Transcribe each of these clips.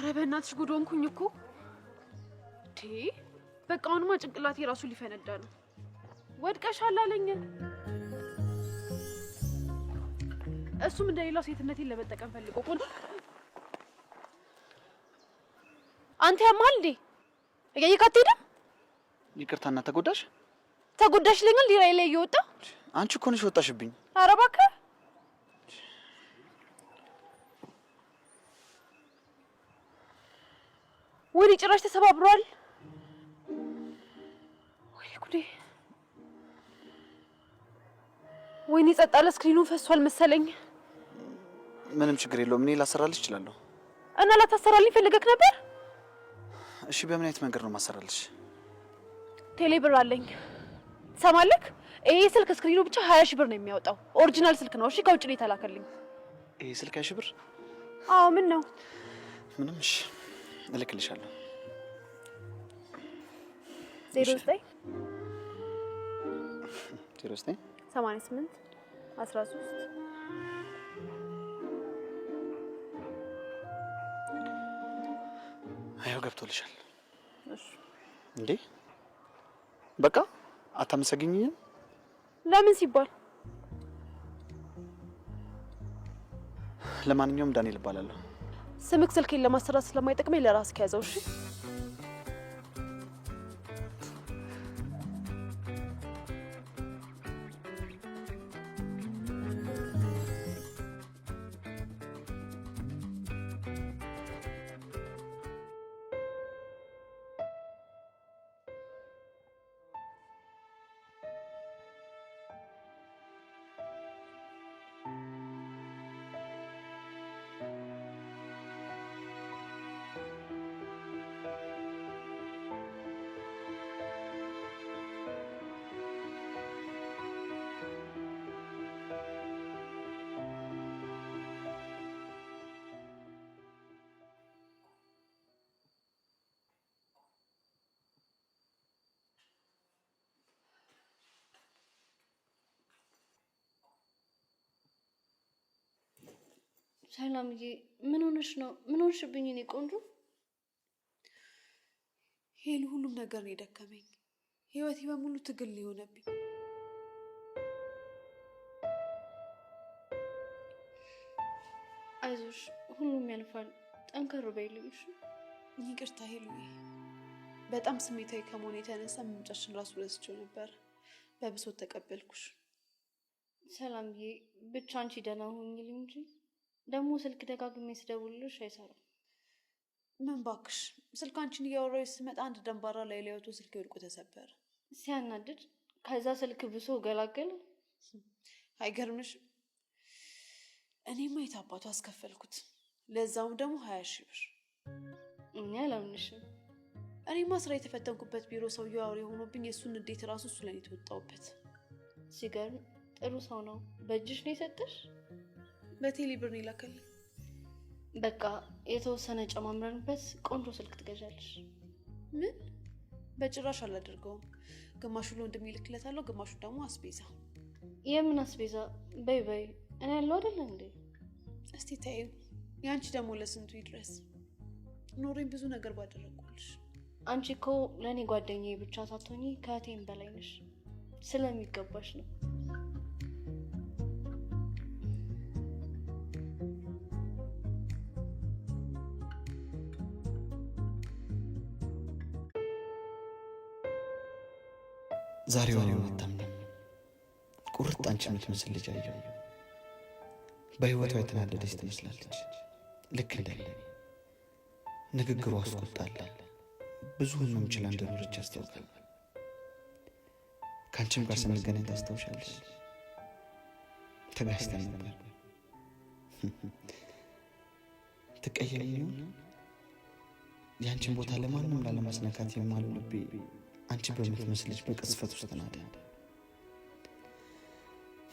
አረ በእናትሽ ጉድ ሆንኩኝ እኮ ቲ በቃ አሁንማ ጭንቅላቴ ራሱ ሊፈነዳ ነው ወድቀሻል አለኝ እሱም እንደሌላው ሴትነቴን ለመጠቀም ፈልጎ ቆን አንተ ያማል እንዴ እያየካት ሄደ ይቅርታና ተጎዳሽ ለኛል ሊራይ ላይ ይወጣ አንቺ እኮ ነሽ ወጣሽብኝ ኧረ እባክህ ወዲ ጭራሽ ተሰባብሯል ወይ ጉዴ ወይኔ ጸጣለ ስክሪኑን ፈሷል መሰለኝ ምንም ችግር የለውም እኔ ላሰራልሽ እችላለሁ እና ላታሰራልኝ ፈልገክ ነበር እሺ በምን አይነት መንገድ ነው ማሰራልሽ ቴሌ ብር አለኝ ሰማለክ ይሄ ስልክ ስክሪኑ ብቻ 20 ሺህ ብር ነው የሚያወጣው ኦሪጂናል ስልክ ነው እሺ ከውጭ ነው የተላከልኝ ይሄ ስልክ 20 ሺህ ብር አዎ ምን ነው ምንም እሺ እልክልሻለሁ 09 88 13 አየው ገብቶልሻል እሺ እንዴ በቃ አታመሰግኝኝም ለምን ሲባል ለማንኛውም ዳንኤል እባላለሁ ስምክ ስልኬን ለማሰራት ስለማይጠቅመኝ ለራስህ ያዘው እሺ ሰላምዬ ምን ሆነሽ ነው ምን ሆነሽብኝ እኔ ቆንጆ ሄሉ ሁሉም ነገር ነው የደከመኝ ህይወቴ በሙሉ ትግል ሊሆነብኝ አይዞሽ ሁሉም ያልፋል ጠንከር በይልሽ ይቅርታ ሄሉዬ በጣም ስሜታዊ ከመሆን የተነሳ ምንጫሽን ራሱ ረስቼው ነበር በብሶት ተቀበልኩሽ ሰላምዬ ብቻ አንቺ ደህና ሁኚልኝ እንጂ ደግሞ ስልክ ደጋግሜ ስደውልልሽ አይሰራም ምን ባክሽ ስልክ አንቺን እያወራሁ ስመጣ አንድ ደንባራ ላይ ወጥቶ ስልክ ወድቆ ተሰበረ ሲያናድድ ከዛ ስልክ ብሶ ገላገለ አይገርምሽ እኔማ የታባቱ አስከፈልኩት ለዛውም ደግሞ 20 ሺህ ብር እኔ አላምንሽም እኔማ ስራ የተፈተንኩበት ቢሮ ሰውዬው አውሬ ሆኖብኝ የሱን እንዴት ራሱ እሱ ላይ ተወጣውበት ሲገርም ጥሩ ሰው ነው በእጅሽ ነው የሰጠሽ በቴሌ ብር ነው ይላከልኝ በቃ የተወሰነ ጨማምረንበት ቆንጆ ስልክ ትገዣለሽ ምን በጭራሽ አላደርገውም ግማሹ ለወንድሜ ልክለታለሁ ግማሹ ደግሞ አስቤዛ የምን አስቤዛ በይ በይ እኔ ያለው አይደል እንዴ እስቲ ታዩ ያንቺ ደግሞ ለስንቱ ይድረስ ኖሬን ብዙ ነገር ባደረኩልሽ አንቺ እኮ ለኔ ጓደኛዬ ብቻ ሳትሆኚ ከእቴም በላይ ነሽ ስለሚገባሽ ነው ዛሬው አታምንም ቁርጥ አንቺ የምትመስል ልጅ አየሁ በህይወቷ የተናደደች ትመስላለች ልክ እንደኔ ንግግሯ አስቆጣል ብዙ ህመም ችላ እንደኖረች ያስታውቃል ካንቺም ጋር ስንገናኝ ታስታውሻለሽ ተጋስተን ነበር ተቀየለኝ ነው ያንቺን ቦታ ለማንም ላለማስነካት የማለው ልቤ አንቺ በምትመስልሽ በቅጽበት ውስጥ ተናደ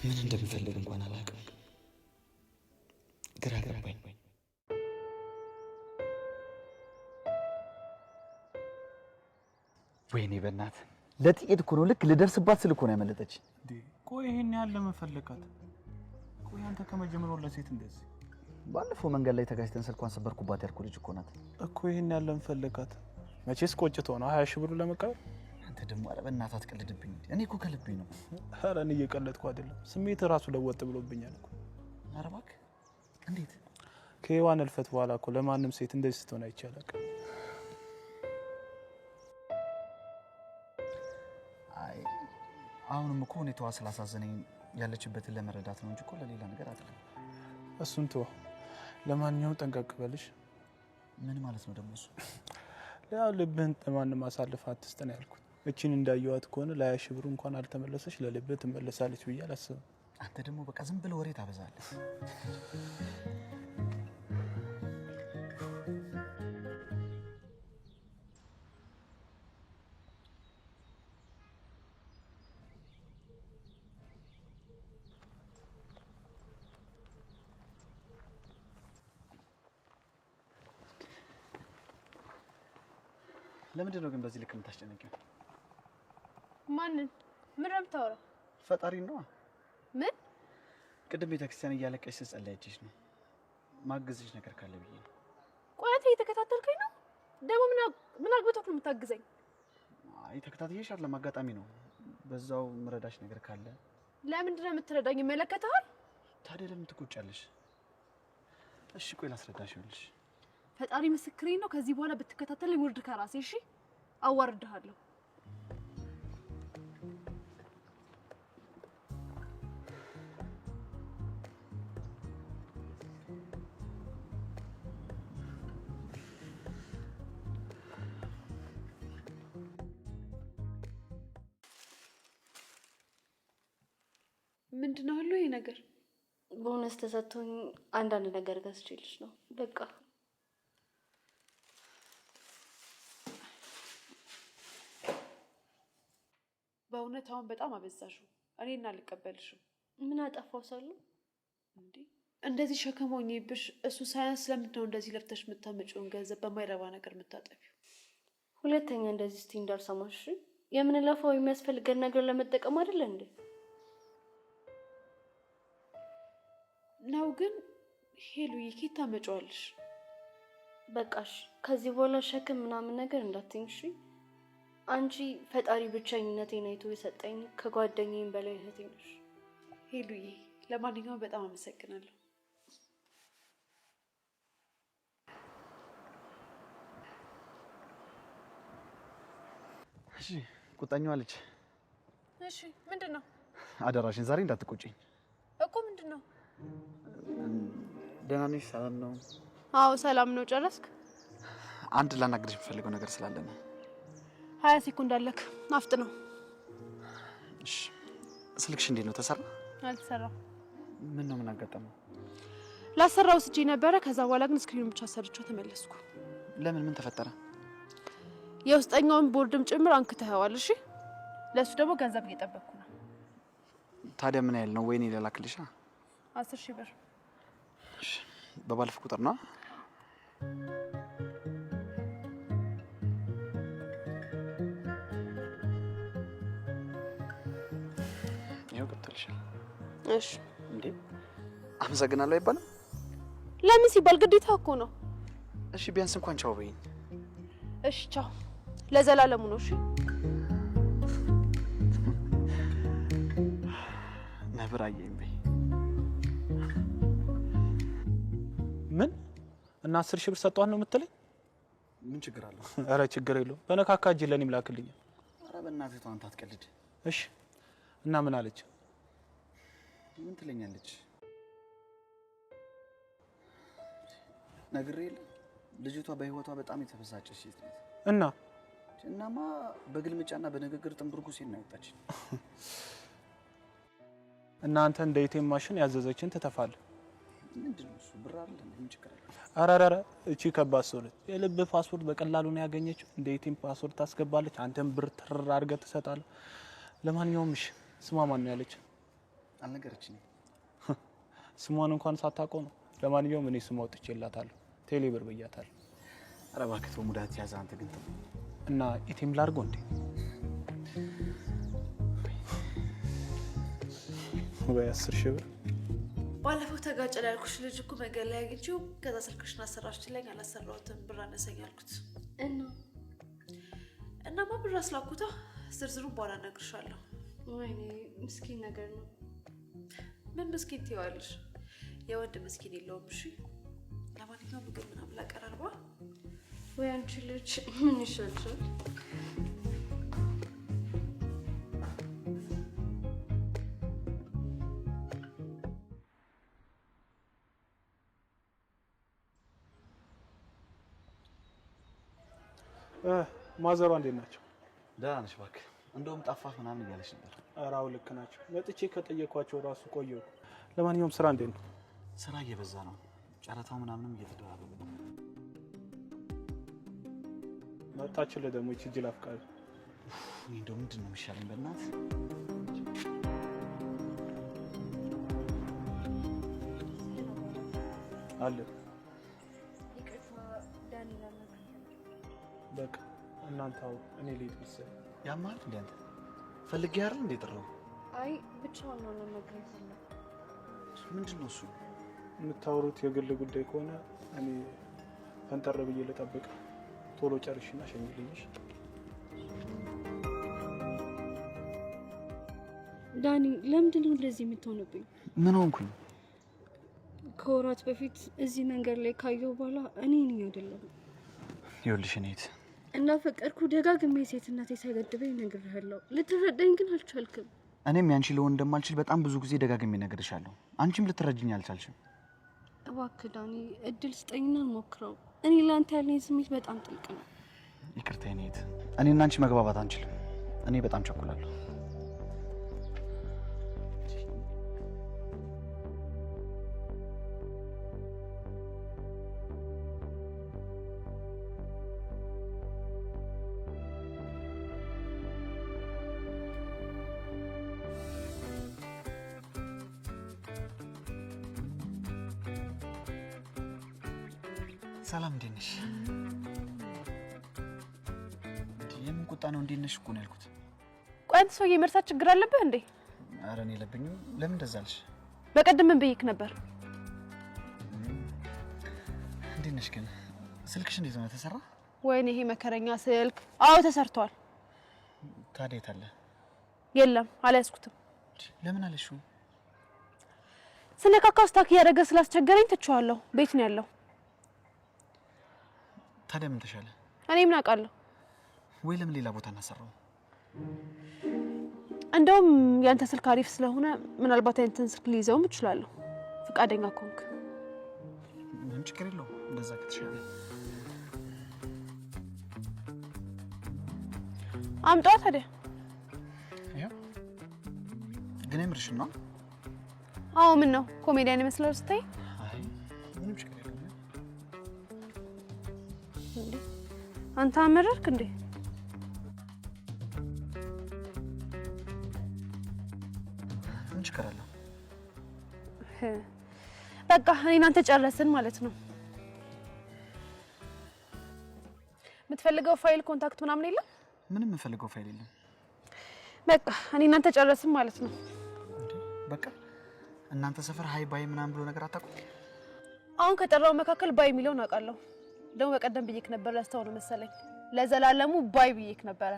ምን እንደምፈልግ እንኳን አላውቅም ግራ ገባኝ ወይኔ በእናት ለጥቂት እኮ ነው ልክ ልደርስባት ስል እኮ ነው ያመለጠች ቆይ ይሄን ያህል ለምን ፈለካት ቆይ አንተ ከመጀመሪያው ለሴት እንደዚህ ባለፈው መንገድ ላይ ተጋጭተን ስልኳን ሰበርኩባት ያልኩ ልጅ እኮ ናት እኮ። ይሄን ያለን ፈልጋት መቼስ ቆጭቶ ነው 20 ሺህ ብር ለመቀበል። አንተ ደግሞ ኧረ በእናትህ አትቀልድብኝ። እኔ እኮ ከልቤ ነው። ኧረ እኔ እየቀለድኩ አይደለም። ስሜት ራሱ ለወጥ ብሎብኛል እኮ። ኧረ እባክህ እንዴት? ከሔዋን እልፈት በኋላ እኮ ለማንም ሴት እንደዚህ ስትሆን አይቻልም። አይ አሁንም እኮ ሁኔታዋ ስላሳዘነኝ ያለችበትን ለመረዳት ነው እንጂ እኮ ለሌላ ነገር አይደለም። እሱን ተው። ለማንኛውም ጠንቀቅ በልሽ። ምን ማለት ነው ደግሞ እሱ? ያው ልብህን ለማንም አሳልፈህ አትስጥ ነው ያልኩት። እቺን እንዳየዋት ከሆነ ለ20 ሺህ ብር እንኳን አልተመለሰች ለልብህ ትመለሳለች ብዬ አላስብም። አንተ ደግሞ በቃ ዝም ብለህ ወሬ ታበዛለህ። ለምንድን ነው ግን በዚህ ልክ የምታስጨንቂው? ማንን? ምን ነው የምታወራው? ፈጣሪ ነው። ምን? ቅድም ቤተክርስቲያን እያለቀሽ ስትጸልያችሽ ነው። ማግዝሽ ነገር ካለ ብዬ ነው። ቆይታ እየተከታተልከኝ ነው? ደግሞ ምን አግብቶክ ነው የምታግዘኝ? አይ ተከታትዬሽ አይደለም፣ አጋጣሚ ነው። በዛው ምረዳሽ ነገር ካለ። ለምንድን ነው የምትረዳኝ? ይመለከታል። ታዲያ ለምን ትቆጫለሽ? እሺ ቆይ ላስረዳሽ። ይኸውልሽ ፈጣሪ ምስክሬ ነው። ከዚህ በኋላ ብትከታተለኝ ውርድ ከራሴ። እሺ አዋርድሃለሁ። ምንድነው ሁሉ ይሄ ነገር? ቦነስ ተሰጥቶኝ አንዳንድ ነገር ገዝቼልሽ ነው በቃ። በእውነት አሁን በጣም አበዛሽው። እኔና አልቀበልሽም። ምን አጠፋው ሳሉ እንዴ? እንደዚህ ሸከሞኝብሽ እሱ ሳያንስ ለምንድን ነው እንደዚህ ለፍተሽ የምታመጪውን ገንዘብ በማይረባ ነገር የምታጠፊው? ሁለተኛ እንደዚህ እስቲ እንዳልሰማሽ። የምንለፋው የሚያስፈልገን ነገር ለመጠቀም አይደል እንዴ? ነው ግን ሄሉዬ ኬት ታመጪዋለሽ? በቃሽ። ከዚህ በኋላ ሸክም ምናምን ነገር እንዳትይኝ እሺ? አንቺ ፈጣሪ ብቸኝነቴን አይቶ የሰጠኝ ከጓደኛዬም በላይ እህቴ ነሽ። ሄሉዬ ለማንኛውም በጣም አመሰግናለሁ። እሺ ቁጣኛዋ ልጅ። እሺ ምንድነው? አደራሽን ዛሬ እንዳትቆጪኝ እኮ። ምንድነው? ደህና ነሽ? ሰላም ነው? አዎ ሰላም ነው። ጨረስክ? አንድ ላናግርሽ የምፈልገው ነገር ስላለ ነው። 20 ሴኮንድ አለክ። አፍጥ ነው። እሺ ስልክሽ እንዴት ነው? ተሰራ? አልተሰራም። ምን ነው? ምን አጋጠመው? ላሰራው ስጪ ነበረ። ከዛ በኋላ ግን ስክሪኑን ብቻ ሰርቼው ተመለስኩ። ለምን? ምን ተፈጠረ? የውስጠኛውን ቦርድም ጭምር አንክተኸዋል። እሺ ለሱ ደግሞ ገንዘብ እየጠበቅኩ ነው። ታዲያ ምን ያህል ነው? ወይኔ ላላክልሻ? 10 ሺህ ብር። እሺ በባለፈ ቁጥር ነው? ይኸው ገብቶልሻል። እሺ እንዴ አመሰግናለሁ አይባልም? ለምን ሲባል ግዴታ እኮ ነው። እሺ ቢያንስ እንኳን ቻው በይኝ። እሺ ቻው። ለዘላለሙ ነው። እሺ ነብር አየኝ በይ። ምን እና 10 ሺህ ብር ሰጧት ነው የምትለኝ? ምን ችግር አለው? ኧረ ችግር የለውም። በነካካ እጅ ለኔም ላክልኝ። ኧረ በእናትህ ተው አንተ አትቀልድ። እሺ እና ምን አለች? ምን ትለኛለች? ነግሬ የለ ልጅቷ በህይወቷ በጣም የተበሳጨች ሴት ናት። እናማ በግልምጫና በንግግር ጥንብርጉ ሲል ነው ያወጣች። እና አንተ እንደ ኤቲኤም ማሽን ያዘዘችን ትተፋለህ። ምንድነው እሱ? ብር አይደል? ምን ችግር አለ? አራራራ እቺ ከባድ ሰው ነች። የልብ ፓስፖርት በቀላሉ ነው ያገኘችው። እንደ ኤቲኤም ፓስፖርት ታስገባለች፣ አንተም ብር ትር አድርገህ ትሰጣለህ። ለማንኛውም እሺ ስሟ ማን ነው ያለች? አልነገረችኝም። ስሟን እንኳን ሳታውቀው ነው። ለማንኛውም እኔ ስሟ አውጥቼላታለሁ። ቴሌ ብር ብያታለሁ። ኧረ እባክህ ተው፣ ሙዳት ያዘ አንተ ግን ተው። እና ኤቲኤም ላድርገው እንዴ? ወይ 10 ሺህ ብር ባለፈው ተጋጨን ያልኩሽ ልጅ እኮ መንገድ ላይ አግኝቼው ከዛ ስልክሽን አሰራችልኝ አላሰራሁትም ብር አነሰኝ አልኩት እናማ ብር አስላኩታ ዝርዝሩን በኋላ እነግርሻለሁ። ወይኔ ምስኪን ነገር ነው። ምን ምስኪን ትይዋለሽ? የወንድ ምስኪን የለውም። እሺ ለማንኛውም ምግብ ምናምን ላቀራርባ። ወይ አንቺ ልጅ ምን ይሻልሻል? ማዘሯ እንዴት ናቸው? ደህና ነሽ? እባክህ እንደውም ጠፋህ ምናምን እያለች ነበር። ኧረ አዎ ልክ ናቸው። መጥቼ ከጠየኳቸው ራሱ ቆየሁ። ለማንኛውም ስራ እንዴት ነው? ስራ እየበዛ ነው። ጨረታው ምናምንም እየተደራረበ ነው። መጣችልህ ደግሞ ይቺ ጅል አፍቃሪ። እኔ እንደው ምንድን ነው የሚሻለኝ በእናትህ? አለ ይቅርታ ዳኒ በቃ እናንተ አውሩ፣ እኔ ልሂድ መሰለኝ። ያማል እንዴ አንተ? ፈልጌ አይደል እንዴ ጥራው? አይ ብቻውን ነው ለመግለጽ ነው። ምንድን ነው እሱ? የምታወሩት የግል ጉዳይ ከሆነ እኔ ፈንጠር ብዬ ልጠብቅ። ቶሎ ጨርሽና ሸኝልኝሽ። ዳኒ ለምንድን ነው እንደዚህ የምትሆንብኝ? ምን ሆንኩኝ? ከወራት በፊት እዚህ መንገድ ላይ ካየው በኋላ እኔ ነኝ አይደለም ይኸውልሽ እኔት እና ፈቀድኩ ደጋግሜ ሴትነቴ ሳይገድበኝ ነግሬሃለሁ። ልትረዳኝ ግን አልቻልክም። እኔም ያንቺ ልሆን እንደማልችል በጣም ብዙ ጊዜ ደጋግሜ ነግሬሻለሁ። አንቺም ልትረጅኝ አልቻልሽም። እባክህ ዳኒ እድል ስጠኝና እንሞክረው። እኔ ለአንተ ያለኝ ስሜት በጣም ጥልቅ ነው። ይቅርታ እኔት፣ እኔና አንቺ መግባባት አንችልም። እኔ በጣም ቸኩላለሁ። ሰላም እንዴት ነሽ? የምን ቁጣ ነው? እንዴት ነሽ እኮ ነው ያልኩት። ቆይ አንተ ሰውዬ መርሳት ችግር አለብህ እንዴ? ኧረ እኔ የለብኝም። ለምን እንደዛ አልሽ? በቀደም ምን ብዬሽ ነበር? እንዴት ነሽ ግን? ስልክሽ እንዴት ነው ተሰራ? ወይኔ ይሄ መከረኛ ስልክ። አዎ ተሰርቷል። ታዲያ የት አለ? የለም አልያዝኩትም። ለምን አለሽው? ስነካካው ስታክ እያደረገ ስላስቸገረኝ ትቼዋለሁ። ቤት ነው ያለው። ታዲያ ምን ተሻለ? እኔ ምን አውቃለሁ? ወይ ለምን ሌላ ቦታ እናሰራው? እንደውም ያንተ ስልክ አሪፍ ስለሆነ ምናልባት ያንተን ስልክ ሊይዘውም እችላለሁ። ፍቃደኛ ከሆንክ። ምንም ችግር የለውም እንደዛ ከተሻለ። አምጧ ታዲያ። ያው ግን የምርሽን ነው? አዎ ምን ነው ኮሜዲያን ይመስላል ስታይ? አይ ምንም ችግር የለውም። አንተ አመረርክ እንዴ? ምን ችግር አለው? በቃ እኔ አንተ ጨረስን ማለት ነው። የምትፈልገው ፋይል ኮንታክት ምናምን የለም? ምንም የምፈልገው ፋይል የለም። በቃ እኔ አንተ ጨረስን ማለት ነው። በቃ እናንተ ሰፈር ሃይ ባይ ምናምን ብሎ ነገር አታውቁም? አሁን ከጠራው መካከል ባይ የሚለውን አውቃለሁ። ደግሞ በቀደም ብዬሽ ነበር ረስተው ነው መሰለኝ። ለዘላለሙ ባይ ብዬሽ ነበረ።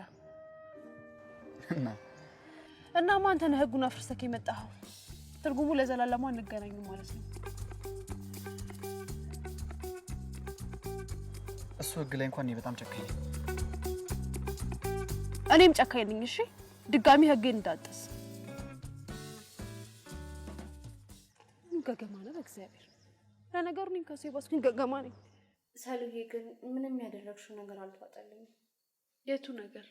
እናማ አንተ ነህ ህጉን አፍርሰህ የመጣኸው። ትርጉሙ ለዘላለሙ አንገናኝም ማለት ነው። እሱ ህግ ላይ እንኳን እኔ በጣም ጨካኝ ነኝ። እኔም ጨካኝ ነኝ። እሺ ድጋሚ ህግን እንዳጥስ። ገገማ ነው በእግዚአብሔር። ለነገሩ እኔም ከሱ የባስኩኝ ገገማ ነኝ። ሰሉዬ ግን ምንም ያደረግሽው ነገር አልተዋጠልኝም። የቱ ነገር?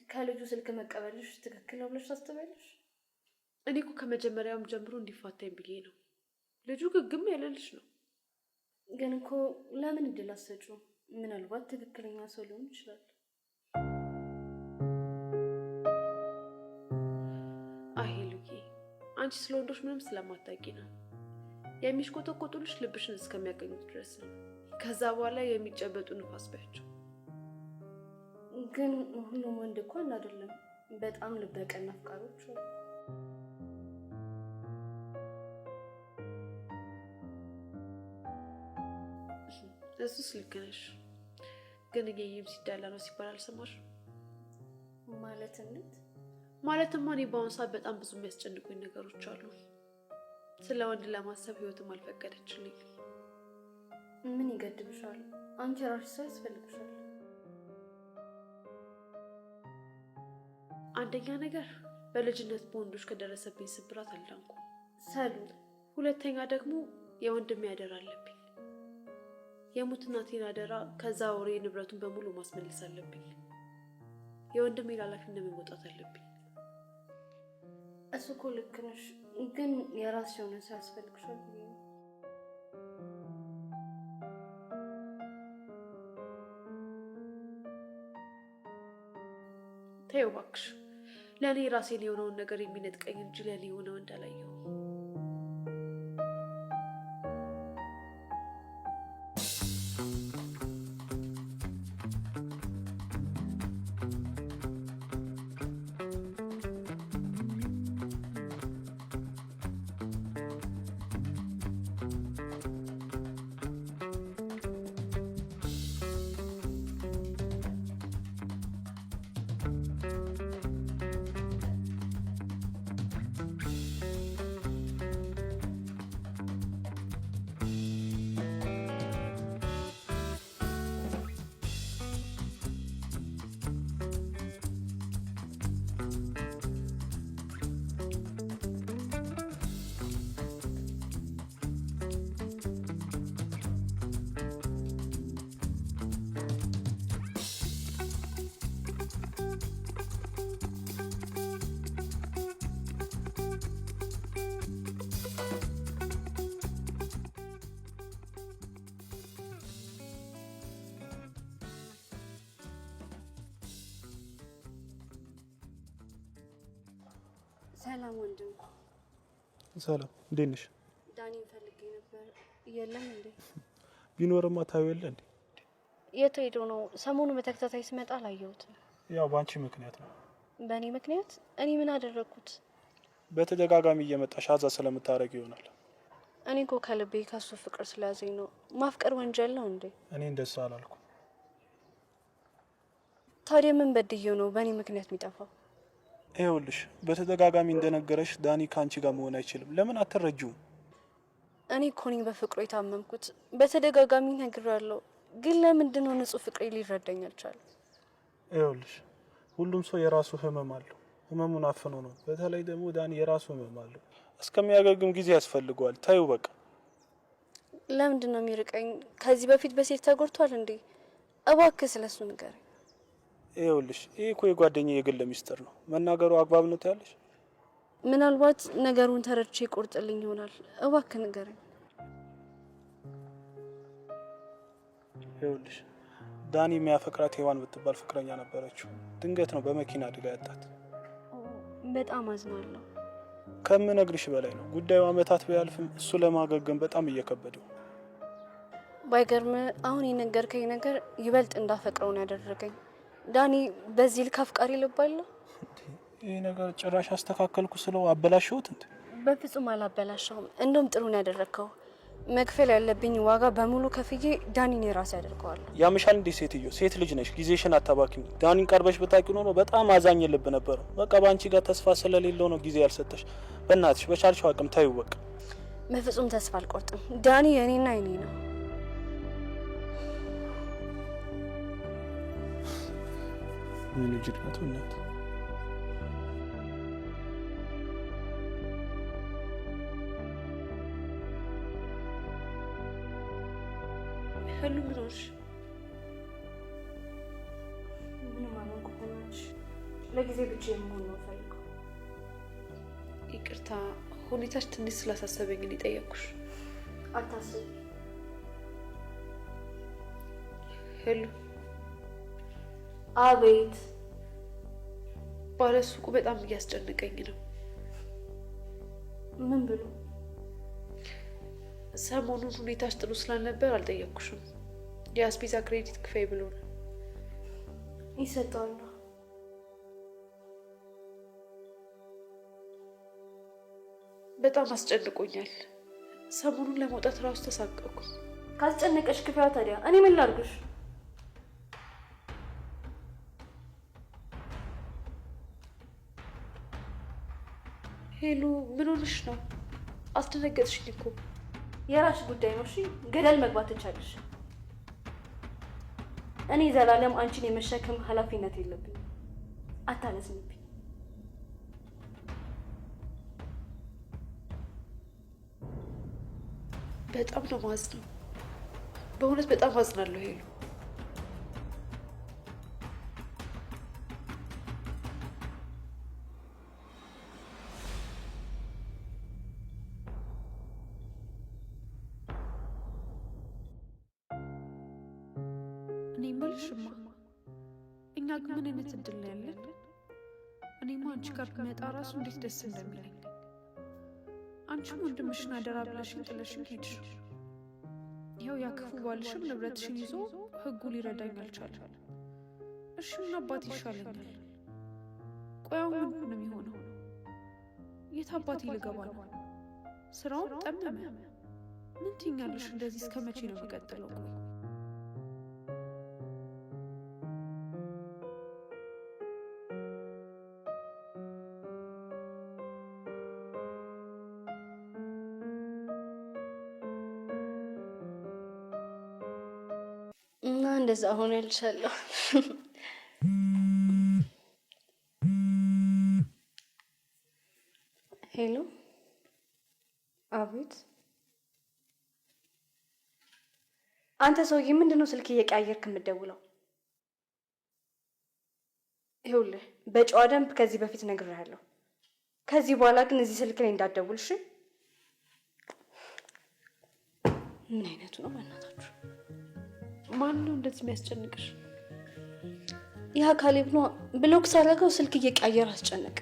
ከልጁ ስልክ መቀበልሽ ትክክል ነው ብለሽ ታስቢያለሽ? እኔ እኮ ከመጀመሪያውም ጀምሮ እንዲፋታኝ ብዬ ነው። ልጁ ግግም ያለልሽ ነው። ግን እኮ ለምን እድል አትሰጪው? ምናልባት ትክክለኛ ሰው ሊሆን ይችላል። አይ ሉዬ፣ አንቺ ስለ ወንዶች ምንም ስለማታውቂ ነው። የሚሽቆጠቆጡልሽ ልብሽን እስከሚያገኙት ድረስ ነው። ከዛ በኋላ የሚጨበጡ ንፋስ ባያቸው። ግን ሁሉም ወንድ እኮ አይደለም። በጣም ልበቀና አፍቃሪዎች እሱስ ልክ ነሽ። ግን እየየም ሲዳላ ነው ሲባል አልሰማሽ? ማለት እንዴት? ማለትማ እኔ በአሁኑ ሰዓት በጣም ብዙ የሚያስጨንቁኝ ነገሮች አሉ። ስለ ወንድ ለማሰብ ህይወትም አልፈቀደችልኝ። ምን ይገድብሻል? አንቺ ራስሽ ሰው ያስፈልግሻል። አንደኛ ነገር በልጅነት በወንዶች ከደረሰብኝ ስብራት አልዳንኩም። ሰሉ፣ ሁለተኛ ደግሞ የወንድሜ አደራ አለብኝ። የሙት እናቴን አደራ ከዛ ወሬ ንብረቱን በሙሉ ማስመለስ አለብኝ። የወንድሜ ኃላፊነት መወጣት አለብኝ። እሱ እኮ ልክ ነሽ፣ ግን የራስሽ የሆነ ሰው ያስፈልግሻል። ተይው እባክሽ። ለእኔ ራሴን የሆነውን ነገር የሚነጥቀኝ እንጂ ለእኔ የሆነ ወንድ አላየሁም። ሰላም ወንድም። ሰላም፣ እንዴት ነሽ? ዳኒን ፈልጌ ነበር። የለም እንዴ? ቢኖርማ ታየው የለ እንዴ? የት ሄዶ ነው? ሰሞኑ በተከታታይ ስመጣ አላየሁትም። ያው ባንቺ ምክንያት ነው። በእኔ ምክንያት? እኔ ምን አደረግኩት? በተደጋጋሚ እየመጣሽ አዛ ስለምታረግ ይሆናል። እኔ እኮ ከልቤ ከሱ ፍቅር ስለያዘኝ ነው። ማፍቀር ወንጀል ነው እንዴ? እኔ እንደሱ አላልኩም። ታዲያ ምን በድየው ነው በእኔ ምክንያት የሚጠፋው? ይኸውልሽ በተደጋጋሚ እንደነገረሽ ዳኒ ከአንቺ ጋር መሆን አይችልም። ለምን አትረጂውም? እኔ እኮ ነኝ በፍቅሩ የታመምኩት። በተደጋጋሚ ነግሬያለሁ፣ ግን ለምንድን ነው ንጹህ ፍቅሬ ሊረዳኝ አልቻለም? ይኸውልሽ ሁሉም ሰው የራሱ ህመም አለው። ህመሙን አፍኖ ነው። በተለይ ደግሞ ዳኒ የራሱ ህመም አለው። እስከሚያገግም ጊዜ ያስፈልገዋል። ታዩ በቃ። ለምንድን ነው የሚርቀኝ? ከዚህ በፊት በሴት ተጎድቷል እንዴ? እባክህ ስለሱ ንገረኝ። ይኸውልሽ ይሄ እኮ የጓደኛዬ የግል ሚስጥር ነው። መናገሩ አግባብ ነው ታያለሽ? ምናልባት ነገሩን ተረድቼ ይቆርጥልኝ ይሆናል። እባክህ ንገረኝ። ይኸውልሽ ዳኒ የሚያፈቅራት ሔዋን ብትባል ፍቅረኛ ነበረችው። ድንገት ነው በመኪና አደጋ ያጣት። በጣም አዝናለሁ። ከምነግርሽ በላይ ነው። ጉዳዩ አመታት ቢያልፍም እሱ ለማገገም በጣም እየከበደው። ባይገርም አሁን የነገርከኝ ነገር ይበልጥ እንዳፈቅረው ነው ያደረገኝ። ዳኒ በዚህ ልክ አፍቃሪ ልባለሁ? ይሄ ነገር ጭራሽ አስተካከልኩ ስለው አበላሽሁት እንዴ? በፍጹም አላበላሻውም። እንደውም ጥሩ ነው ያደረግከው። መክፈል ያለብኝ ዋጋ በሙሉ ከፍዬ ዳኒን የራሴ ያደርገዋለሁ። ያምሻል እንዴ ሴትዮ? ሴት ልጅ ነሽ፣ ጊዜሽን አታባክኝ። ዳኒን ቀርበሽ ብታውቂ ኖሮ በጣም አዛኝ ልብ ነበረው። በቃ ባንቺ ጋር ተስፋ ስለሌለው ነው ጊዜ ያልሰጠሽ። በእናትሽ በቻልሽው አቅም ታዩ በቃ። በፍጹም ተስፋ አልቆርጥም። ዳኒ የኔና የኔ ነው። ምን ጅድነቱ እናት ህሉ ምን ሆንሽ? ምንም አልሆንኩብሽ። ለጊዜ ብቻ የመሆን ነው ፈልገው። ይቅርታ ሁኔታሽ ትንሽ ስላሳሰበኝ ነው የጠየቅኩሽ። አታስቢ። ህሉ አቤት። ባለሱቁ በጣም እያስጨነቀኝ ነው። ምን ብሎ? ሰሞኑን ሁኔታሽ ጥሩ ስላልነበር አልጠየቅኩሽም። የአስቤዛ ክሬዲት ክፈይ ብሎ ነው። ይሰጠዋል። በጣም አስጨንቆኛል። ሰሞኑን ለመውጣት ራሱ ተሳቀቅኩ። ካስጨነቀሽ ክፍያ ታዲያ እኔ ምን ላድርግሽ? ሄሉ ምን ሆነሽ ነው? አስደነገጥሽኝ እኮ። የራስሽ ጉዳይ ነው። እሺ ገደል መግባት ትቻለሽ። እኔ ዘላለም አንቺን የመሸከም ኃላፊነት የለብኝም። አታነስንብኝ። በጣም ነው ማዝነው። በእውነት በጣም አዝናለሁ ሄሉ። እኔ የምልሽማ እኛ ግን ምን አይነት እድል ነው ያለን? እኔማ አንቺ ጋር ብመጣ ራሱ እንዴት ደስ እንደሚለኝ። አንቺም ወንድምሽን አደራ ብለሽኝ ጥለሽኝ ሄድሽ። ይኸው ያ ክፉ ባልሽም ንብረትሽን ይዞ ህጉ ሊረዳኝ አልቻለም። እሺ ምን አባቴ ይሻለኛል? ቆያው ምንድን ነው የሚሆነው? የት አባቴ ልገባ ነው? ስራውን ጠመመ። ምን ትይኛለሽ? እንደዚህ እስከ መቼ ነው የሚቀጥለው? ቆይ እና እንደዛ ሆነ ልሻለሁ። ሄሎ። አቤት። አንተ ሰውዬ ምንድነው ስልክ እየቀያየርክ የምትደውለው? ይኸውልህ በጨዋ ደንብ ከዚህ በፊት ነግሬሃለሁ። ከዚህ በኋላ ግን እዚህ ስልክ ላይ እንዳትደውል እሺ? ምን አይነቱ ነው በእናታችሁ? ማን ነው እንደዚህ የሚያስጨንቅሽ? ያ ካሌብ ነው። ብሎክ ሳደርገው ስልክ እየቀያየር አስጨነቅ።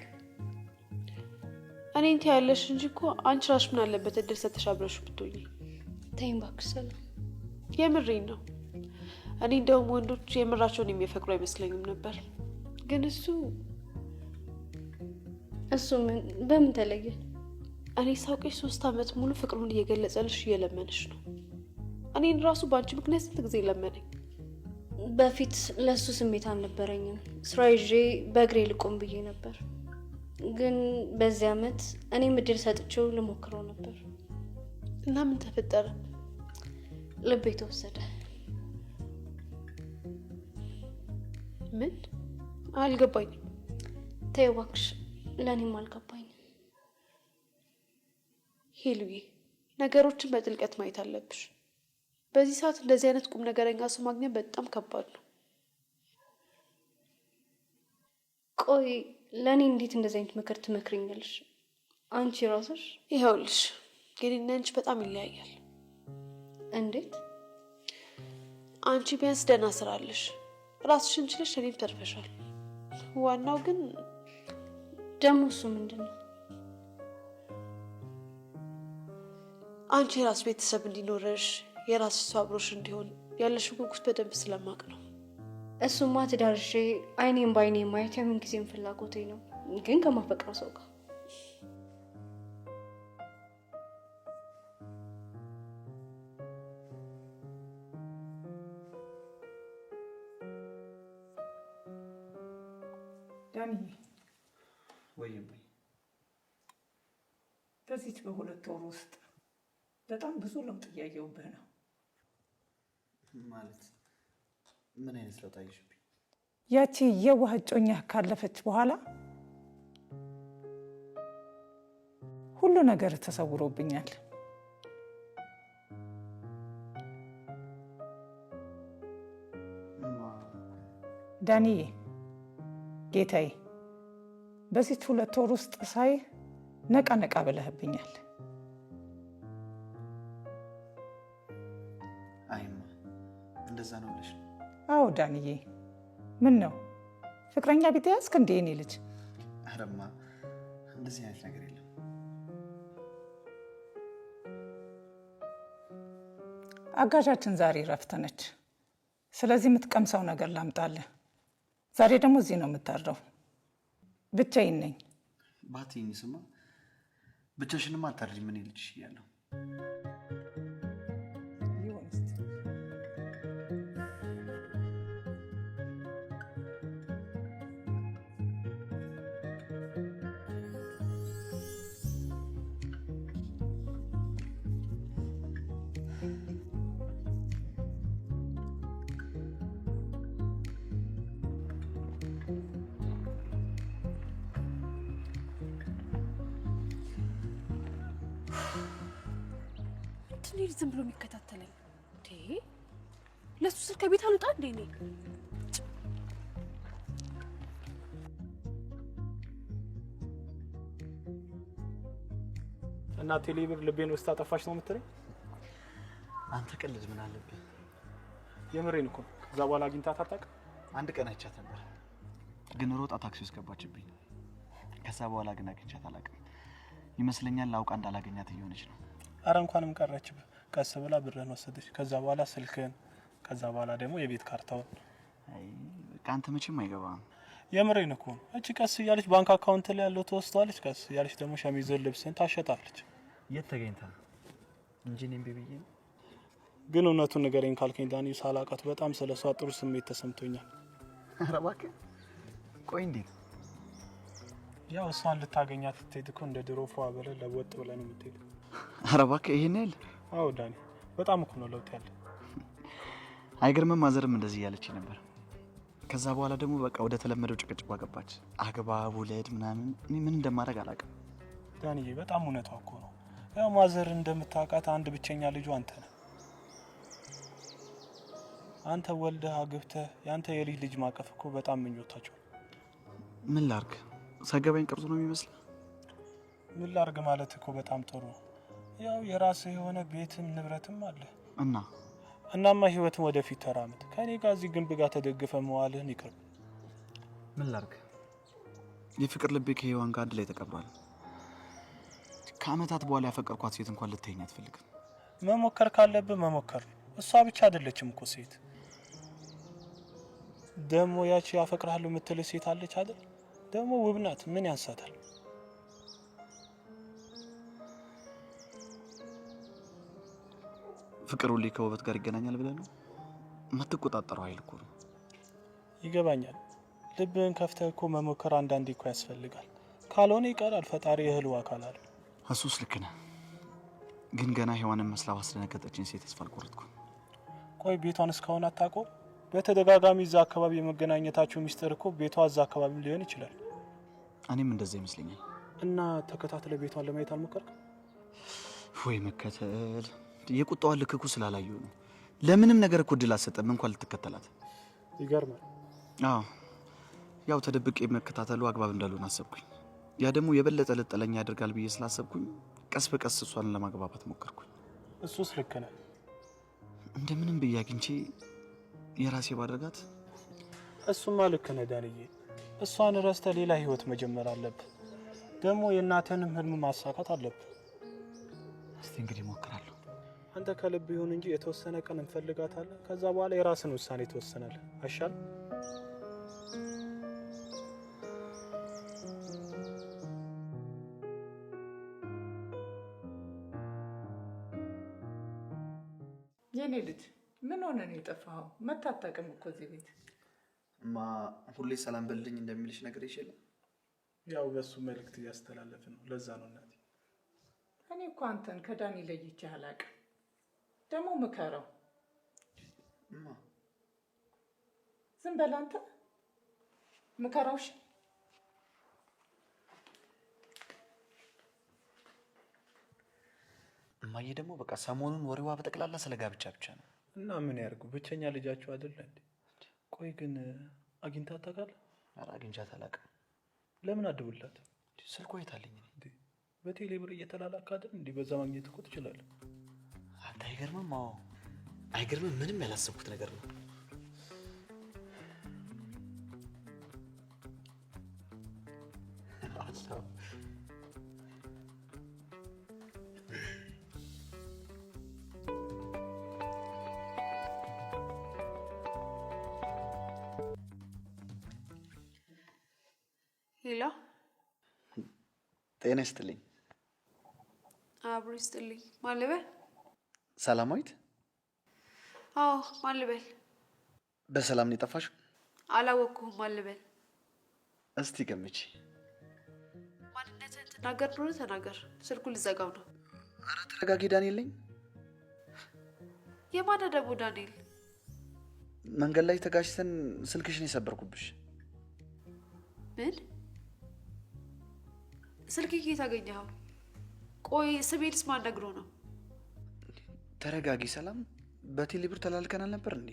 እኔ እንት ያለሽ እንጂ እኮ አንቺ ራስሽ ምን አለበት እድል ሰተሽ አብረሽ ብትሆኚ። ተይኝ እባክሽ ሰላም። የምሬን ነው። እኔ እንደውም ወንዶች የምራቸውን የሚፈቅሩ አይመስለኝም ነበር። ግን እሱ ምን በምን ተለየ? እኔ ሳውቅሽ 3 ዓመት ሙሉ ፍቅሩን እየገለጸልሽ እየለመንሽ ነው። እኔን ራሱ በአንቺ ምክንያት ስንት ጊዜ ለመነኝ። በፊት ለሱ ስሜት አልነበረኝም። ስራ ይዤ በእግሬ ልቆም ብዬ ነበር። ግን በዚህ ዓመት እኔም እድል ሰጥቼው ልሞክረው ነበር። እና ምን ተፈጠረ? ልቤ ተወሰደ። ምን? አልገባኝም። ተይው እባክሽ፣ ለእኔም አልገባኝም። ሄሉዬ ነገሮችን በጥልቀት ማየት አለብሽ። በዚህ ሰዓት እንደዚህ አይነት ቁም ነገረኛ ሰው ማግኘት በጣም ከባድ ነው። ቆይ ለእኔ እንዴት እንደዚህ አይነት ምክር ትመክርኛለሽ? አንቺ ራስሽ? ይኸውልሽ ግን አንቺ በጣም ይለያያል። እንዴት? አንቺ ቢያንስ ደህና ስራ አለሽ፣ ራስሽን ችለሽ እኔም ተርፈሻል። ዋናው ግን ደግሞ እሱ ምንድን ነው? አንቺ የራስ ቤተሰብ እንዲኖረሽ የራስሽ ሰው አብሮሽ እንዲሆን ያለሽ ጉጉት በደንብ ስለማቅ ነው። እሱማ ትዳርሽ አይኔም በአይኔ ማየት የምን ጊዜም ፍላጎቴ ነው፣ ግን ከማፈቅረው ሰው ጋር። ዳንዬ ወይም በዚች በ2 ወር ውስጥ በጣም ብዙ ለውጥ እያየሁብህ ነው። ማለት ምን አይነት ለውጥ አየሽብኝ? ያቺ የዋህ እጮኛህ ካለፈች በኋላ ሁሉ ነገር ተሰውሮብኛል። ዳንዬ ጌታዬ፣ በዚች 2 ወር ውስጥ ሳይ ነቃ ነቃ ብለህብኛል። አይማ እንደዛ ነው ብለሽ? አዎ ዳንዬ፣ ምን ነው ፍቅረኛ ቤት ያዝክ እንዴ? እኔ ልጅ አረማ እንደዚህ አይነት ነገር የለም። አጋዣችን ዛሬ እረፍት ነች። ስለዚህ የምትቀምሰው ነገር ላምጣልህ። ዛሬ ደግሞ እዚህ ነው የምታድረው። ብቻዬን ነኝ። ባትይኝ ስማ፣ ብቻሽንማ አታድሪ። ምን ልጅ እያለሁ ይሁን እስቲ ትንሽ ዝም ብሎ የሚከታተለኝ እንዴ? ለሱ ስል ከቤት አልወጣ እንዴ እኔ? እና ቴሌብር ልቤን ውስጥ አጠፋሽ ነው የምትለኝ? አንተ ቀልድ ምን አለብህ? የምሬን እኮ ከዛ በኋላ አግኝታት አታውቅም? አንድ ቀን አይቻት ነበር፣ ግን ሮጣ ታክሲ ውስጥ ገባችብኝ። ከዛ በኋላ ግን አግኝቻት አላውቅም። ይመስለኛል አውቃ እንዳላገኛት እየሆነች ነው። አረ እንኳንም ቀረችብህ። ቀስ ብላ ብርህን ወሰደች። ከዛ በኋላ ስልክህን፣ ከዛ በኋላ ደግሞ የቤት ካርታውን። አይ በቃ አንተ መቼም አይገባም። የምሬን እኮ እቺ ቀስ እያለች ባንክ አካውንት ላይ ያለው ተወስቷለች። ቀስ እያለች ደግሞ ሸሚዝን ልብስን ታሸጣለች። የት ተገኝታ እንጂ እኔም ቢብዬ ነው። ግን እውነቱን ንገረኝ ካልከኝ ዳኒ፣ ሳላውቃት በጣም ስለሷ ጥሩ ስሜት ተሰምቶኛል። ኧረ እባክህ ቆይ እንዴት? ያው እሷን ልታገኛት ስትሄድ እኮ እንደ ድሮ ፏ ብለህ ለወጥ ብለህ ነው የምትሄድ። ኧረ እባክህ ይሄን ያህል? አዎ ዳኒ፣ በጣም እኮ ነው ለውጥ ያለ። አይገርምም? ማዘርም እንደዚህ እያለች ነበር። ከዛ በኋላ ደግሞ በቃ ወደ ተለመደው ጭቅጭቋ ገባች። አግባ ውለድ ምናምን። እኔ ምን እንደማደርግ አላውቅም። ዳኒዬ በጣም እውነቷ እኮ ነው። ያው ማዘር እንደምታውቃት አንድ ብቸኛ ልጁ አንተ ነህ። አንተ ወልደህ አግብተህ ያንተ የልጅ ልጅ ማቀፍ እኮ በጣም ምኞታቸው። ምን ላርግ? ሳገባኝ ቀርቶ ነው የሚመስል። ምን ላርግ ማለት እኮ በጣም ጥሩ። ያው የራስህ የሆነ ቤትም ንብረትም አለ እናማ ህይወትን ወደፊት ተራምድ። ከኔ ጋር እዚህ ግንብ ጋር ተደግፈ መዋልህን ይቅር። ምን ላርግ? የፍቅር ልቤ ከሔዋን ጋር አንድ ላይ ተቀብሯል። ከአመታት በኋላ ያፈቀርኳት ሴት እንኳን ልትተኛ አትፈልግም። መሞከር ካለብህ መሞከር። እሷ ብቻ አይደለችም እኮ ሴት። ደግሞ ያቺ ያፈቅርሃለሁ የምትል ሴት አለች አይደል? ደግሞ ውብ ናት። ምን ያንሳታል? ፍቅር ሁሌ ከውበት ጋር ይገናኛል ብለህ ነው? የምትቆጣጠረው ኃይል እኮ ነው። ይገባኛል። ልብህን ከፍተህ እኮ መሞከር አንዳንዴ እኮ ያስፈልጋል። ካልሆነ ይቀራል። ፈጣሪ እህሉ አካል አለ። እሱስ ልክ ነህ። ግን ገና ሔዋንን መስላ ባስደነገጠችኝ ሴት ተስፋ አልቆረጥኩም። ቆይ ቤቷን እስካሁን አታውቀውም? በተደጋጋሚ እዛ አካባቢ የመገናኘታችሁ ሚስጥር እኮ ቤቷ እዛ አካባቢ ሊሆን ይችላል። እኔም እንደዛ ይመስለኛል። እና ተከታትለ ቤቷን ለማየት አልሞከርክም? ወይ መከተል የቁጣዋን ልክ እኮ ስላላየሁ ነው። ለምንም ነገር እኮ እድል አትሰጠም እንኳን ልትከተላት። ይገርማል። አዎ ያው ተደብቄ መከታተሉ አግባብ እንዳልሆነ አሰብኩኝ። ያ ደግሞ የበለጠ ልጠለኛ ያደርጋል ብዬ ስላሰብኩኝ ቀስ በቀስ እሷን ለማግባባት ሞከርኩኝ። እሱስ ልክ ነህ። እንደምንም ብዬ አግኝቼ የራሴ ባደርጋት። እሱማ ልክ ነህ ዳንዬ። እሷን ረስተህ ሌላ ህይወት መጀመር አለብህ። ደግሞ የእናትህንም ህልም ማሳካት አለብህ። እስቲ እንግዲህ እሞክራለሁ። አንተ ከልብ ይሁን እንጂ የተወሰነ ቀን እንፈልጋታለን። ከዛ በኋላ የራስን ውሳኔ ትወስናለህ። አይሻል? የኔ ልጅ ምን ሆነ ነው የጠፋኸው? መታጠቅም እኮ እዚህ ቤት እማ ሁሌ ሰላም በልልኝ እንደሚልሽ ነገር ይችላል። ያው በሱ መልእክት እያስተላለፈ ነው። ለዛ ነው እናቴ። እኔ እኮ አንተን ከዳኒ ለይቼ አላውቅም። ደግሞ ምከረው። እማ ዝም በል አንተ ምከረው። እሺ እማዬ ደግሞ በቃ ሰሞኑን ወሬዋ በጠቅላላ ስለ ጋብቻ ብቻ ነው። እና ምን ያርጉ? ብቸኛ ልጃቸው አይደለ እንዴ? ቆይ ግን አግኝታት ታውቃለህ? ኧረ አግኝቻት አላውቅም። ለምን አትደውልላት? ስልኳ የት አለኝ እንዴ? በቴሌ ብር እየተላላክ አይደል እንዴ? በዛ ማግኘት እኮ ትችላለህ። አንተ አይገርምም? አዎ አይገርምም? ምንም ያላሰብኩት ነገር ነው። ሌላ ጤና ይስጥልኝ። አብሮ ይስጥልኝ። ማን ልበል? ሰላማዊት? አዎ ማን ልበል? በሰላም ነው የጠፋሽው? አላወቅሁም። ማን ልበል? እስቲ ገምቺ። ማንነትህን ትናገር ብሎ ተናገር። ስልኩን ልዘጋው ነው። ኧረ ተረጋጊ ዳን። የለኝ የማን ደግሞ ዳንኤል? መንገድ ላይ ተጋጭተን ስልክሽን የሰበርኩብሽ። ምን? ስልክ ከየት አገኘኸው? ቆይ ስሜንስ ማን ነግሮ ነው? ተረጋጊ ሰላም። በቴሌብር ተላልከናል ነበር እንዴ?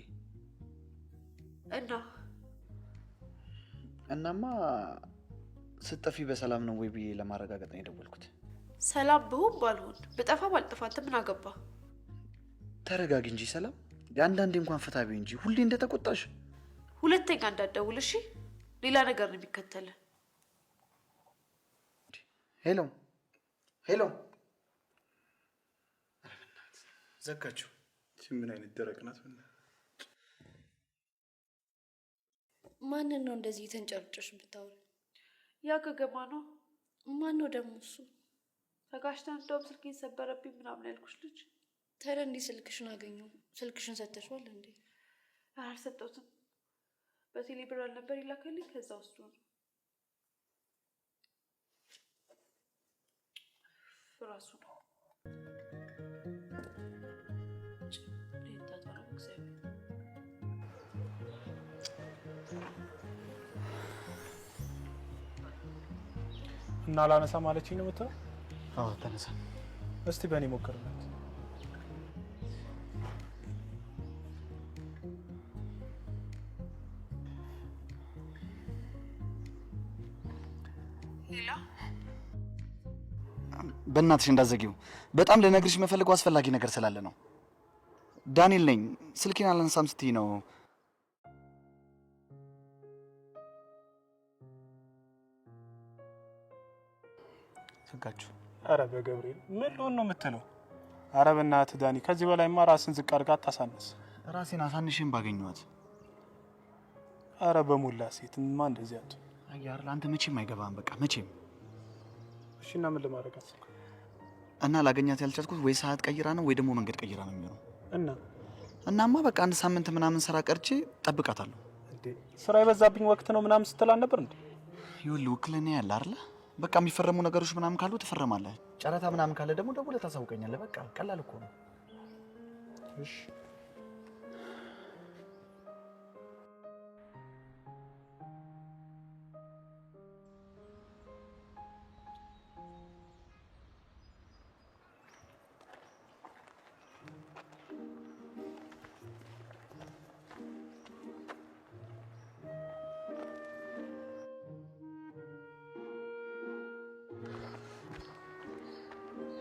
እናማ ስትጠፊ በሰላም ነው ወይ ብዬ ለማረጋገጥ ነው የደወልኩት። ሰላም ብሆን ባልሆን ብጠፋ ባልጠፋ ምን አገባ? ተረጋጊ እንጂ ሰላም። የአንዳንዴ እንኳን ፍታ ቢሆን እንጂ ሁሌ እንደተቆጣሽ። ሁለተኛ እንዳትደውል እሺ? ሌላ ነገር ነው የሚከተለው። ሄሎ ሄሎ። ዘጋችሁ። ምን አይነት ደረቅ ናት? ማንን ነው እንደዚህ ተንጨርጨሽ የምታወሪ? ያ ገገማ ነው። ማን ነው ደግሞ እሱ? ተጋሽተን እንደውም ስልኬን ሰበረብኝ ምናምን ያልኩሽ ልጅ። ታዲያ እንዲህ ስልክሽን አገኘው? ስልክሽን ሰጥተሽዋል እንዴ? አልሰጠሁትም። በቴሌ ብር አልነበር ይላከልኝ፣ ከዛ ውስጥ ነው ራሱ ነው። እና ላነሳ ማለችኝ ነው የምትለው? አዎ ተነሳ። እስቲ በእኔ ሞክርላት። ሄሎ፣ በእናትሽ እንዳትዘጊው። በጣም ልነግርሽ የምፈልገው አስፈላጊ ነገር ስላለ ነው። ዳንኤል ነኝ። ስልኬን አላነሳም ስትይ ነው። ዘጋችሁ። አረ በገብርኤል ምን ልሆን ነው የምትለው? አረ በእናትህ ዳኒ፣ ከዚህ በላይማ ራስን ዝቅ አድርጋ አታሳንስ። ራሴን አሳንሽን ባገኘኋት። አረ በሞላ ሴትማ እንደዚህ አትሆን። አያር ለአንተ መቼም አይገባም። በቃ መቼም። እሺ እና ምን ለማድረግ አሰብክ? እና ላገኛት ያልቻልኩት ወይ ሰዓት ቀይራ ነው ወይ ደግሞ መንገድ ቀይራ ነው የሚሆነው። እናማ በቃ አንድ ሳምንት ምናምን ስራ ቀርቼ ጠብቃታለሁ። እንዴ ስራ የበዛብኝ ወቅት ነው ምናምን ስትል አልነበር እንዴ? ይኸውልህ ውክልና ያለ አይደለ? በቃ የሚፈረሙ ነገሮች ምናምን ካሉ ትፈረማለህ። ጨረታ ምናምን ካለ ደግሞ ደውለህ ታሳውቀኛለህ። በቃ ቀላል እኮ ነው። እሺ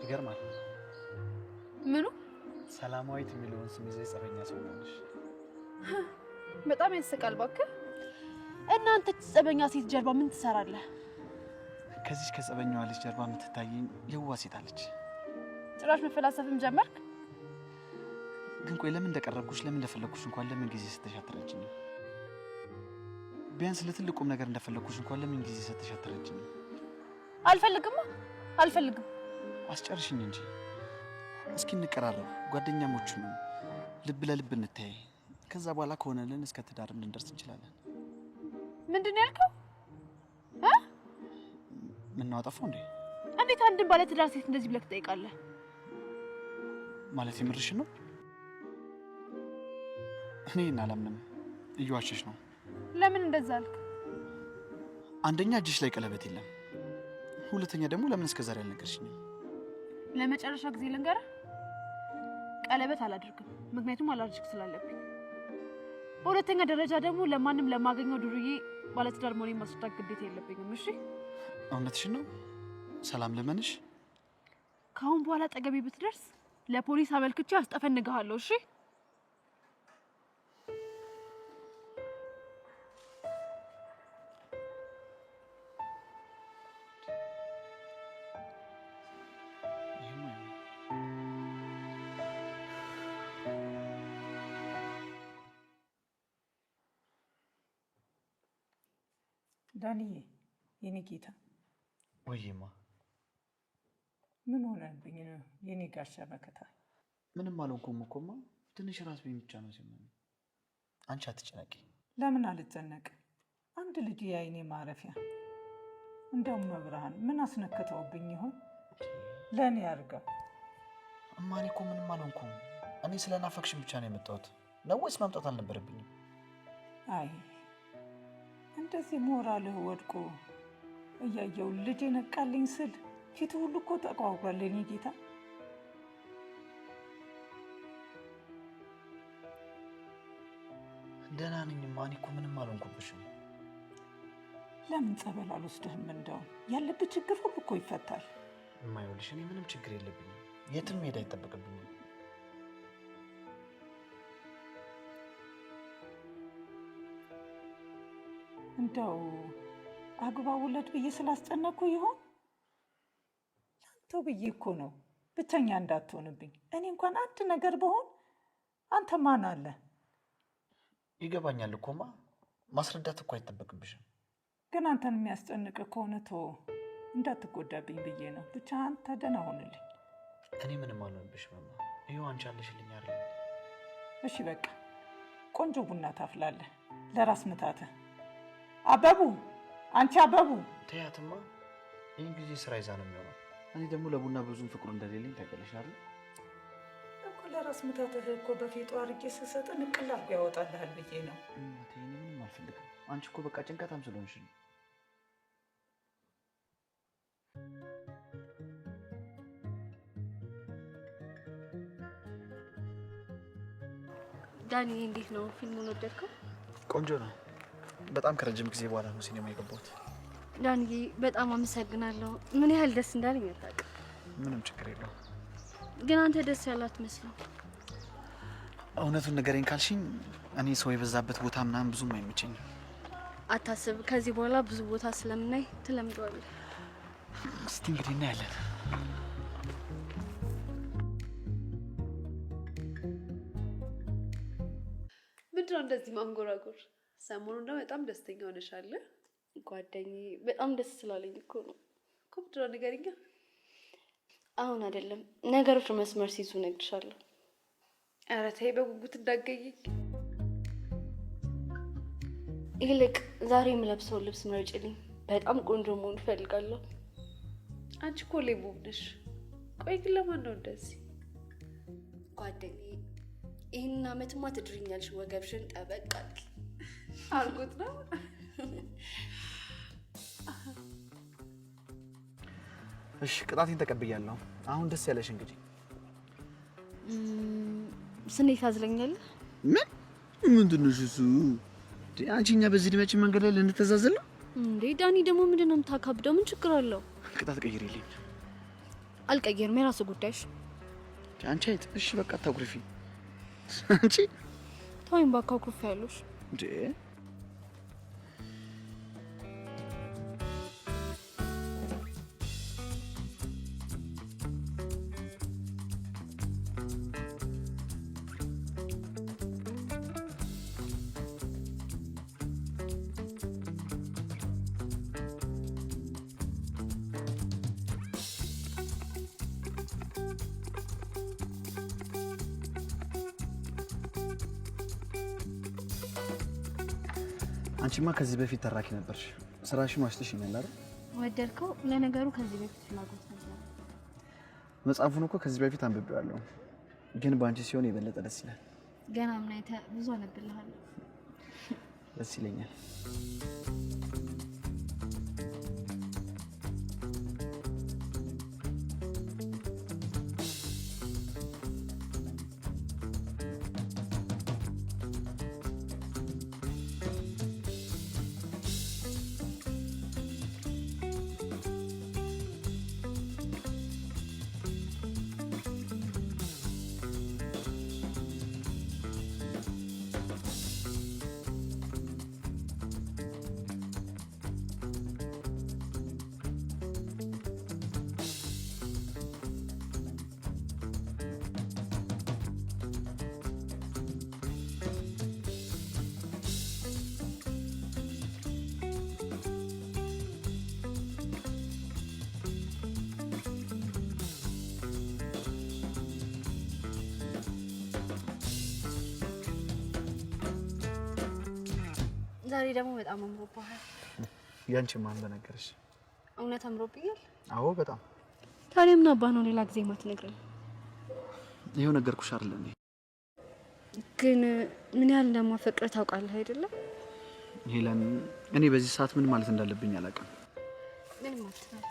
ይገርማል። ምኑ? ሰላማዊት የሚለውን ስም ይዘሽ ጸበኛ ሰው ነሽ። በጣም ያስቃል እባክህ። እናንተ ጸበኛ ሴት ጀርባ ምን ትሰራለህ? ከዚህ ከጸበኛዋ ልጅ ጀርባ የምትታየኝ የዋ ሴት አለች። ጭራሽ መፈላሰፍም ጀመርክ? ግን ቆይ ለምን እንደቀረብኩሽ ለምን እንደፈለግኩሽ እንኳን ለምን ጊዜ ሰጥተሽ አትረጂኝም? ቢያንስ ለትልቁም ነገር እንደፈለግኩሽ እንኳን ለምን ጊዜ ሰጥተሽ አትረጂኝም? አልፈልግም። አስጨርሽኝ እንጂ እስኪ እንቀራረብ፣ ጓደኛሞች ነው፣ ልብ ለልብ እንተያይ። ከዛ በኋላ ከሆነልን እስከ ትዳርም ልንደርስ እንችላለን። ምንድን ነው ያልከው? ምን ነው አጠፋው እንዴ? እንዴት አንድን ባለ ትዳር ሴት እንደዚህ ብለህ ትጠይቃለህ? ማለት የምርሽን ነው? እኔ አላምንም። እየዋሸሽ ነው። ለምን እንደዛ አልክ? አንደኛ እጅሽ ላይ ቀለበት የለም፣ ሁለተኛ ደግሞ ለምን እስከዛሬ አልነገርሽኝም? ለመጨረሻ ጊዜ ልንገርህ፣ ቀለበት አላደርግም፣ ምክንያቱም አላርጅክ ስላለብኝ። በሁለተኛ ደረጃ ደግሞ ለማንም ለማገኘው ዱርዬ ባለትዳር መሆኔን ማስረዳት ግዴታ የለብኝም። እሺ? እውነትሽን ነው ሰላም። ለምንሽ ከአሁን በኋላ ጠገቤ ብትደርስ ለፖሊስ አመልክቼ አስጠፈንግሃለሁ። እሺ? ዳንዬ የኔ ጌታ። ወይማ ምን ሆነብኝ ነው የኔ ጋሻ መከታ? ምንም አልሆንኩም እኮማ፣ ትንሽ ራስ ብቻ ነው ሲሆን። አንቺ አትጨነቂ። ለምን አልጨነቅ? አንድ ልጅ የአይኔ ማረፊያ። እንደውም መብርሃን ምን አስነክተውብኝ ይሆን? ለእኔ አድርገው። እማ እኔ እኮ ምንም አልሆንኩም። እኔ ስለናፈቅሽኝ ብቻ ነው የመጣሁት ነው ወይስ ማምጣት አልነበረብኝም? አይ እንደዚህ ሞራልህ ወድቆ እያየው ልጄ ነቃልኝ ስል ፊቱ ሁሉ እኮ ተቋቁሯል። የኔ ጌታ ደህና ነኝማ። እኔ እኮ ምንም አልሆንኩብሽም። ለምን ጸበል አልወስድህም? እንደው ያለብህ ችግር ሁሉ እኮ ይፈታል። የማይወልሽ እኔ ምንም ችግር የለብኝም። የትም መሄድ አይጠበቅብኝም። እንደው አግባ ውለድ ብዬ ስላስጨነኩ ይሆን? ላንተው ብዬ እኮ ነው፣ ብቸኛ እንዳትሆንብኝ። እኔ እንኳን አንድ ነገር በሆን አንተ ማን አለ? ይገባኛል እኮማ፣ ማስረዳት እኮ አይጠበቅብሽም። ግን አንተን የሚያስጨንቅ ከሆነ ተወው፣ እንዳትጎዳብኝ ብዬ ነው። ብቻ አንተ ደህና ሆንልኝ። እኔ ምንም አልሆንብሽም እማ። ይኸው አንቺ አለሽልኝ አይደል? እሺ በቃ ቆንጆ ቡና ታፍላለህ ለራስ ምታትህ። አበቡ፣ አንቺ አበቡ። ተያትማ፣ ይህን ጊዜ ስራ ይዛ ነው የሚሆነው። እኔ ደግሞ ለቡና ብዙም ፍቅሩ እንደሌለኝ ታውቂያለሽ አይደል? እኮ ለራስ ምታትህ እኮ በፊቱ አድርጌ ስሰጥ ንቅል አድርጎ ያወጣልሃል ብዬ ነው። እናቴ እኔ ምንም አልፈልግም። አንቺ እኮ በቃ ጭንቀታም ስለሆንሽ ነው። ዳኒ እንዴት ነው? ፊልሙን ወደድከው? ቆንጆ ነው። በጣም ከረጅም ጊዜ በኋላ ነው ሲኔማ የገባሁት። ዳኒ በጣም አመሰግናለሁ። ምን ያህል ደስ እንዳለኝ አታውቅም። ምንም ችግር የለውም። ግን አንተ ደስ ያለ አትመስልም። እውነቱን ንገረኝ ካልሽኝ እኔ ሰው የበዛበት ቦታ ምናምን ብዙም አይመቸኝም። አታስብ፣ ከዚህ በኋላ ብዙ ቦታ ስለምናይ ትለምደዋለህ። እስቲ እንግዲህ እናያለን። ምንድነው እንደዚህ ማንጎራጎር? ሰሞኑን ደግሞ በጣም ደስተኛ ሆነሻል። ጓደኛዬ በጣም ደስ ስላለኝ እኮ ነው። እኮ ምንድነው ንገሪኛ። አሁን አይደለም ነገሮች መስመር ሲይዙ እነግርሻለሁ። ኧረ ተይ በጉጉት እንዳትገይኝ። ይልቅ ዛሬ የምለብሰው ልብስ ምረጭልኝ። በጣም ቆንጆ መሆን እፈልጋለሁ። አንቺ እኮ ሌቦ ነሽ። ቆይ ግን ለማን ነው እንደዚህ? ጓደኛዬ ይህንን አመትማ ትድሪኛለሽ። ወገብሽን ጠበቅ አድርጊ። አልኩት ነው። እሺ ቅጣቴን ተቀብያለሁ። አሁን ደስ ያለሽ እንግዲህ ስንዴት ታዝለኛለህ? ምንድን ነው እሱ? አንቺ እኛ በዚህ እድሜያችን መንገድ ላይ ልንተዛዘል ነው እንዴ? ዳኒ ደግሞ ምንድን ነው የምታካብደው? ምን ችግር አለው? ቅጣት ቀይሪልኝ። አልቀየርም፣ የራስህ ጉዳይሽ። አንቺ አይጥ። እሺ በቃ አታኩርፊ። አንቺ ተወኝ እባክህ፣ አኩርፊያለሽ እንዴ? አንቺማ ከዚህ በፊት ተራኪ ነበርሽ። ስራሽን ዋሽተሽኛል አይደል? ወደድከው? ለነገሩ ከዚህ በፊት ፍላጎት ነበር። መጽሐፉን እኮ ከዚህ በፊት አንብቤዋለሁ፣ ግን በአንቺ ሲሆን የበለጠ ደስ ይላል። ገና ምን አይተህ? ብዙ አነብልሃለሁ። ደስ ይለኛል። ዛሬ ደግሞ በጣም አምሮብሃል። ያንቺ ማን በነገርሽ? እውነት አምሮብኛል? አዎ በጣም። ታዲያ ምን አባህ ነው ሌላ ጊዜ ማትነግረኝ? ይሄው ነገርኩሽ አይደል እንዴ? ግን ምን ያህል እንደማፈቅር ታውቃለህ አይደለም? ሄለን፣ እኔ በዚህ ሰዓት ምን ማለት እንዳለብኝ አላውቅም። ምን ማለት ነው?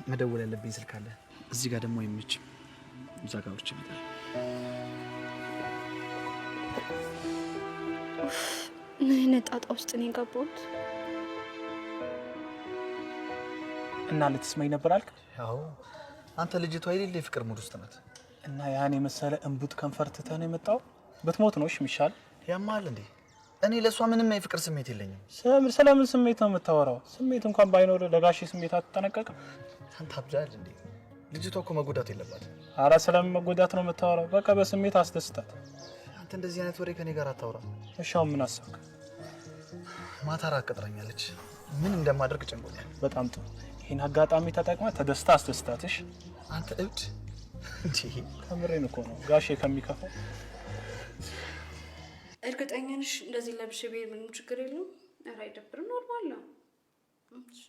መደወል ያለብኝ ስልክ አለ እዚህ ጋር፣ ደግሞ አይመችም። እዛ ጋር ብቻ ይመጣል። ምን አይነት ጣጣ ውስጥ ነው የገባሁት? እና ልትስመኝ ነበር አልክ? ያው አንተ ልጅቷ የሌለ የፍቅር ሙድ ውስጥ ናት። እና ያን የመሰለ እንቡጥ ከንፈር ትተህ ነው የመጣው? ብትሞት ነው የሚሻል። ያማል እንዴ? እኔ ለእሷ ምንም የፍቅር ስሜት የለኝም። ስለምን ስሜት ነው የምታወራው? ስሜት እንኳን ባይኖር ለጋሼ ስሜት አትጠነቀቅም? አንተ አብዳል እንዴ? ልጅቷ እኮ መጎዳት የለባትም። አረ ስለምን መጎዳት ነው የምታወራው? በቃ በስሜት አስደስታት። አንተ እንደዚህ አይነት ወሬ ከኔ ጋር አታውራ። እሺ አሁን ምን አሰብክ? ማታ ራት ቀጥራኛለች። ምን እንደማደርግ ጨንቆኛል። በጣም ጥሩ። ይህን አጋጣሚ ተጠቅመህ ተደስታ አስደስታትሽ። አንተ እብድ እንዴ? ከምሬን እኮ ነው ጋሼ ከሚከፋው። እርግጠኛ ነሽ እንደዚህ ለብሼ ብሄድ ምንም ችግር የለውም? ኧረ አይደብርም፣ ኖርማል ነው። እሺ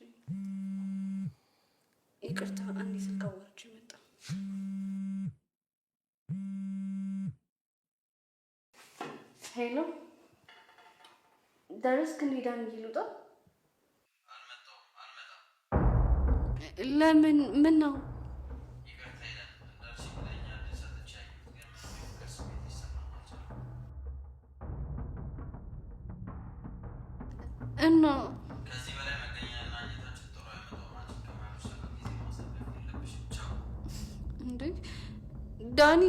ይቅርታ፣ አንዴ ስልክ አዋርቼ መጣ። ሄሎ፣ ደረስክ? እንሂዳን ይሉጣ። ለምን? ምን ነው? እና ከዚህ በላይ መገኛና እኝታችን ጥሩ አይመጣውም። ከማይወሰድ ጊዜ ማሳለፍ የለብሽም። ቻው። እንዴ ዳኒ፣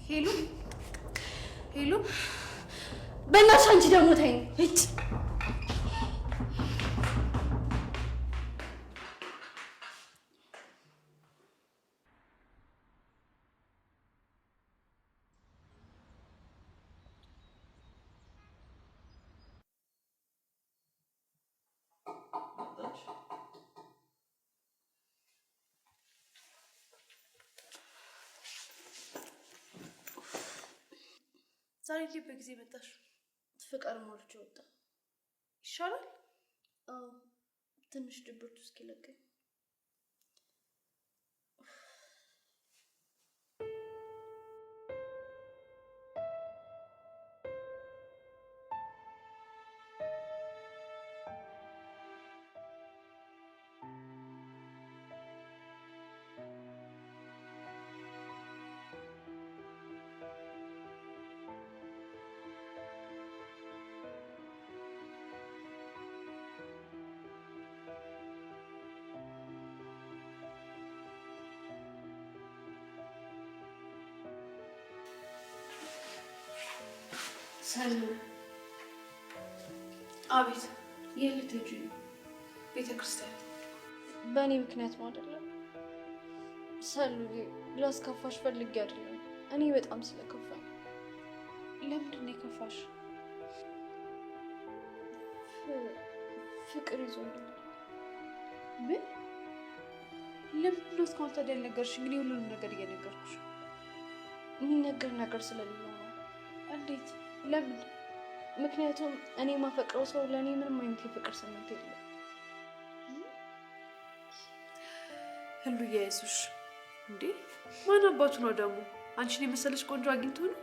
ሄሎ ሄሎ፣ በእናትሽ አንቺ ደግሞ ተይኝ። እጭ ዛሬ ልብ በጊዜ መጣሽ። ፍቅር ሞልቼ ወጣ። ይሻላል? አዎ፣ ትንሽ ድብርቱ እስኪለቀኝ። ሰላም። አቤት። የት ልትሄጂ ነው? ቤተ ክርስቲያን። በእኔ ምክንያት ነው አይደለም? ሰሉዬ፣ ላስከፋሽ ፈልጌ አይደለም። እኔ በጣም ስለከፋኝ። ለምንድን ነው የከፋሽ? ፍቅር ይዞኛል። ምን? ለምንድን ነው እስካሁን ታዲያ ያልነገርሽኝ? እኔ ሁሉንም ነገር እየነገርኩሽ። የሚነገር ነገር ስለሌለ ነው። እንዴት? ለምን? ምክንያቱም እኔ የማፈቅረው ሰው ለእኔ ምንም አይነት የፍቅር ስሜት የለም። ህሉ እያይዙሽ እንዴ? ማን አባቱ ነው ደግሞ? አንቺን የመሰለሽ ቆንጆ አግኝቶ ነው?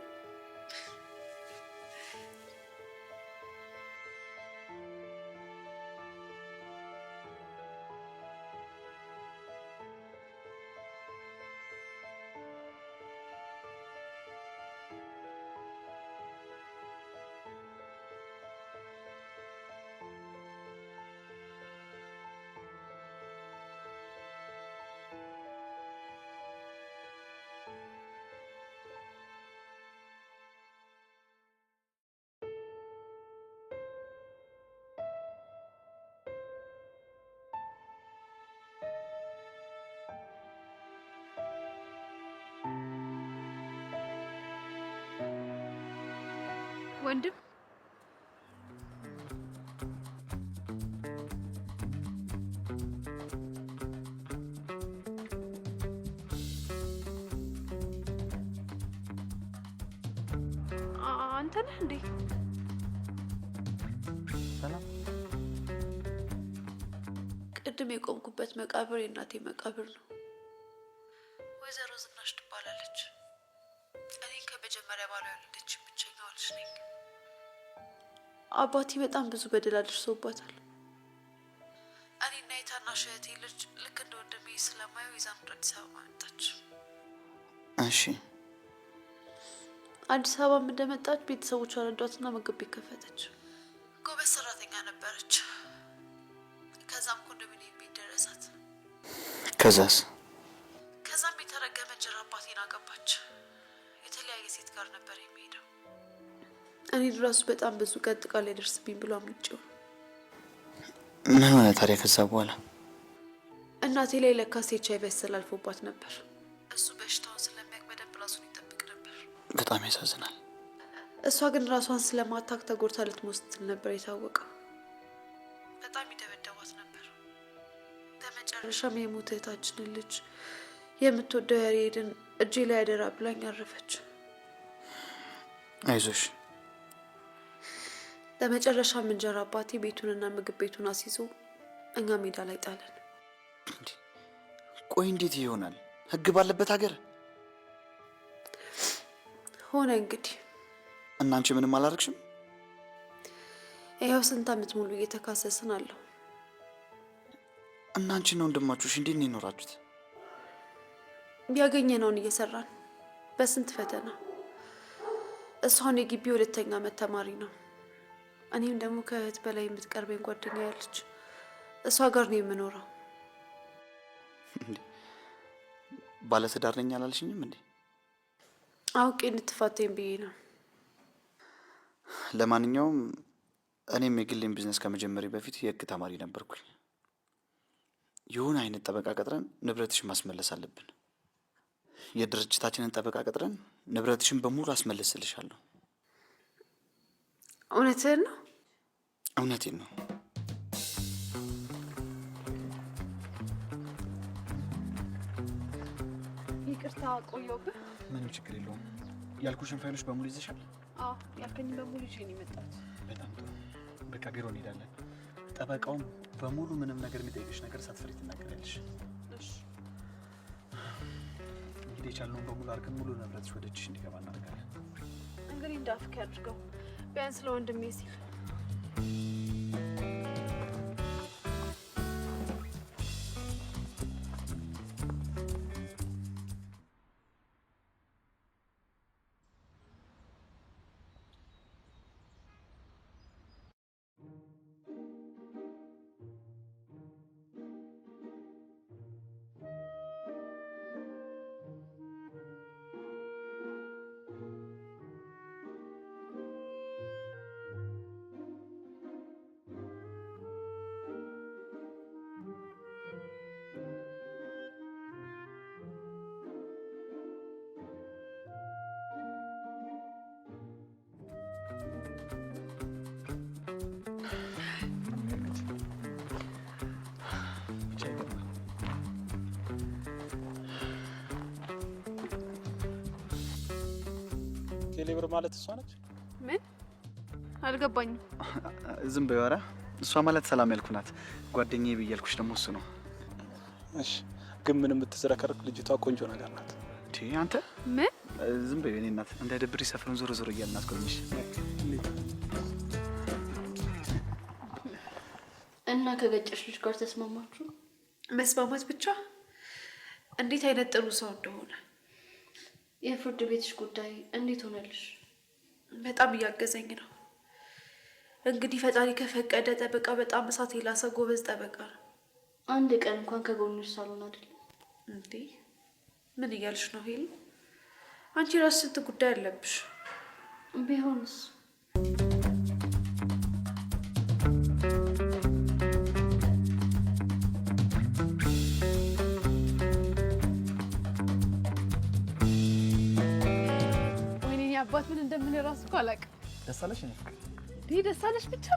ወንድም አንተ ነህ እንዴ? ሰላም። ቅድም የቆምኩበት መቃብር የእናቴ መቃብር ነው። ወይዘሮ ዝናሽ ትባላለች። እኔ ከመጀመሪያ ባሏ የወለደች ብቸኛዋ ልጅ ነኝ። አባቴ በጣም ብዙ በደል አድርሶባታል። እኔና የታናሽ እህቴ ልጅ ልክ እንደ ወንድሜ ስለማየው ይዛን ወደ አዲስ አበባ መጣች። እሺ። አዲስ አበባም እንደመጣች ቤተሰቦቿ ረዷትና ምግብ ቤት ከፈተች። ጎበዝ ሰራተኛ ነበረች። ከዛም ኮንዶሚኒየም ቤት ደረሳት። ከዛም የተረገመ ጅራ አባቴን አገባች። የተለያየ ሴት ጋር ነበር የሚሄደው። እኔ ራሱ በጣም ብዙ ቀን ጥቃት ሊደርስብኝ ብሎ አምልጬው። ምን ሆነ ታዲያ ከዛ በኋላ? እናቴ ላይ ለካስ ኤችአይቪ አስተላልፎባት ነበር። እሱ በሽታውን ስለሚያውቅ በደንብ ራሱን ይጠብቅ ነበር። በጣም ያሳዝናል። እሷ ግን ራሷን ስለማታክ ተጎድታ ልትሞት ስትል ነበር የታወቀው። በጣም ይደበደቧት ነበር። በመጨረሻም የሞት እህታችንን ልጅ የምትወደው ያሬድን እጄ ላይ አደራ ብላኝ አረፈች። አይዞሽ። በመጨረሻም እንጀራ አባቴ ቤቱንና ምግብ ቤቱን አስይዞ እኛ ሜዳ ላይ ጣለን። ቆይ እንዴት ይሆናል? ህግ ባለበት ሀገር ሆነ እንግዲህ። እና አንቺ ምንም አላደረግሽም? ይኸው ስንት ዓመት ሙሉ እየተካሰስን አለሁ። እና አንቺና ወንድማችሁሽ እንዴት ነው የኖራችሁት? ያገኘነውን እየሰራን በስንት ፈተና። እሷን የግቢ ሁለተኛ ዓመት ተማሪ ነው። እኔም ደግሞ ከእህት በላይ የምትቀርበኝ ጓደኛ ያለች፣ እሷ ጋር ነው የምኖረው። ባለትዳር ነኝ አላልሽኝም እንዴ? አውቄ እንድትፋተኝ ብዬ ነው። ለማንኛውም እኔም የግሌን ቢዝነስ ከመጀመሪ በፊት የህግ ተማሪ ነበርኩኝ። የሆነ አይነት ጠበቃ ቀጥረን ንብረትሽን ማስመለስ አለብን። የድርጅታችንን ጠበቃ ቀጥረን ንብረትሽን በሙሉ አስመልስልሻለሁ። እውነትህን ነው? እውነቴን ነው። ይቅርታ ቆየሁብህ። ምንም ችግር የለውም። ያልኩሽን ፋይሎች በሙሉ ይዘሻል? አዎ፣ ያልከኝን በሙሉ ይዤ ነው የመጣሁት። በጣም ጥሩ። በቃ ቢሮ እንሄዳለን። ጠበቃውም በሙሉ ምንም ነገር የሚጠይቅሽ ነገር ሳትፈሪ ትናገሪያለሽ። እሺ። እንግዲህ የቻልነውን በሙሉ አድርገን ሙሉ ንብረትሽ ወደ እጅሽ እንዲገባ እናደርጋለን። እንግዲህ እንዳፍክ ያድርገው፣ ቢያንስ ለወንድሜ ሲል። ቴሌብር ማለት እሷ ነች? ምን አልገባኝም። ዝም በይ። ኧረ እሷ ማለት ሰላም ያልኩ ናት። ጓደኛዬ ብያልኩሽ ደግሞ እሱ ነው። እሺ፣ ግን ምን የምትዝረከረክ ልጅቷ ቆንጆ ነገር ናት። እንዴ አንተ ምን? ዝም በይ የእኔ እናት። እንዳይደብርሽ ሰፈሩን ዞሮ ዞሮ እያልን አስጎብኝሽ። እና ከገጨሽ ልጅ ጋር ተስማማችሁ? መስማማት ብቻ? እንዴት አይነት ጥሩ ሰው እንደሆነ። የፍርድ ቤትሽ ጉዳይ እንዴት ሆነልሽ? በጣም እያገዘኝ ነው። እንግዲህ ፈጣሪ ከፈቀደ ጠበቃ በጣም እሳት የላሰ ጎበዝ ጠበቃ ነው። አንድ ቀን እንኳን ከጎንሽ ሳልሆን አይደለም እንዴ? ምን እያልሽ ነው ሄሊ? አንቺ ራስ ስንት ጉዳይ አለብሽ። ቢሆንስ? አባት ምን እንደምን ራስ እኮ አላውቅም። ደስ አለሽ? እኔ ፍቅር እንዴ ደስ አለሽ ብቻ።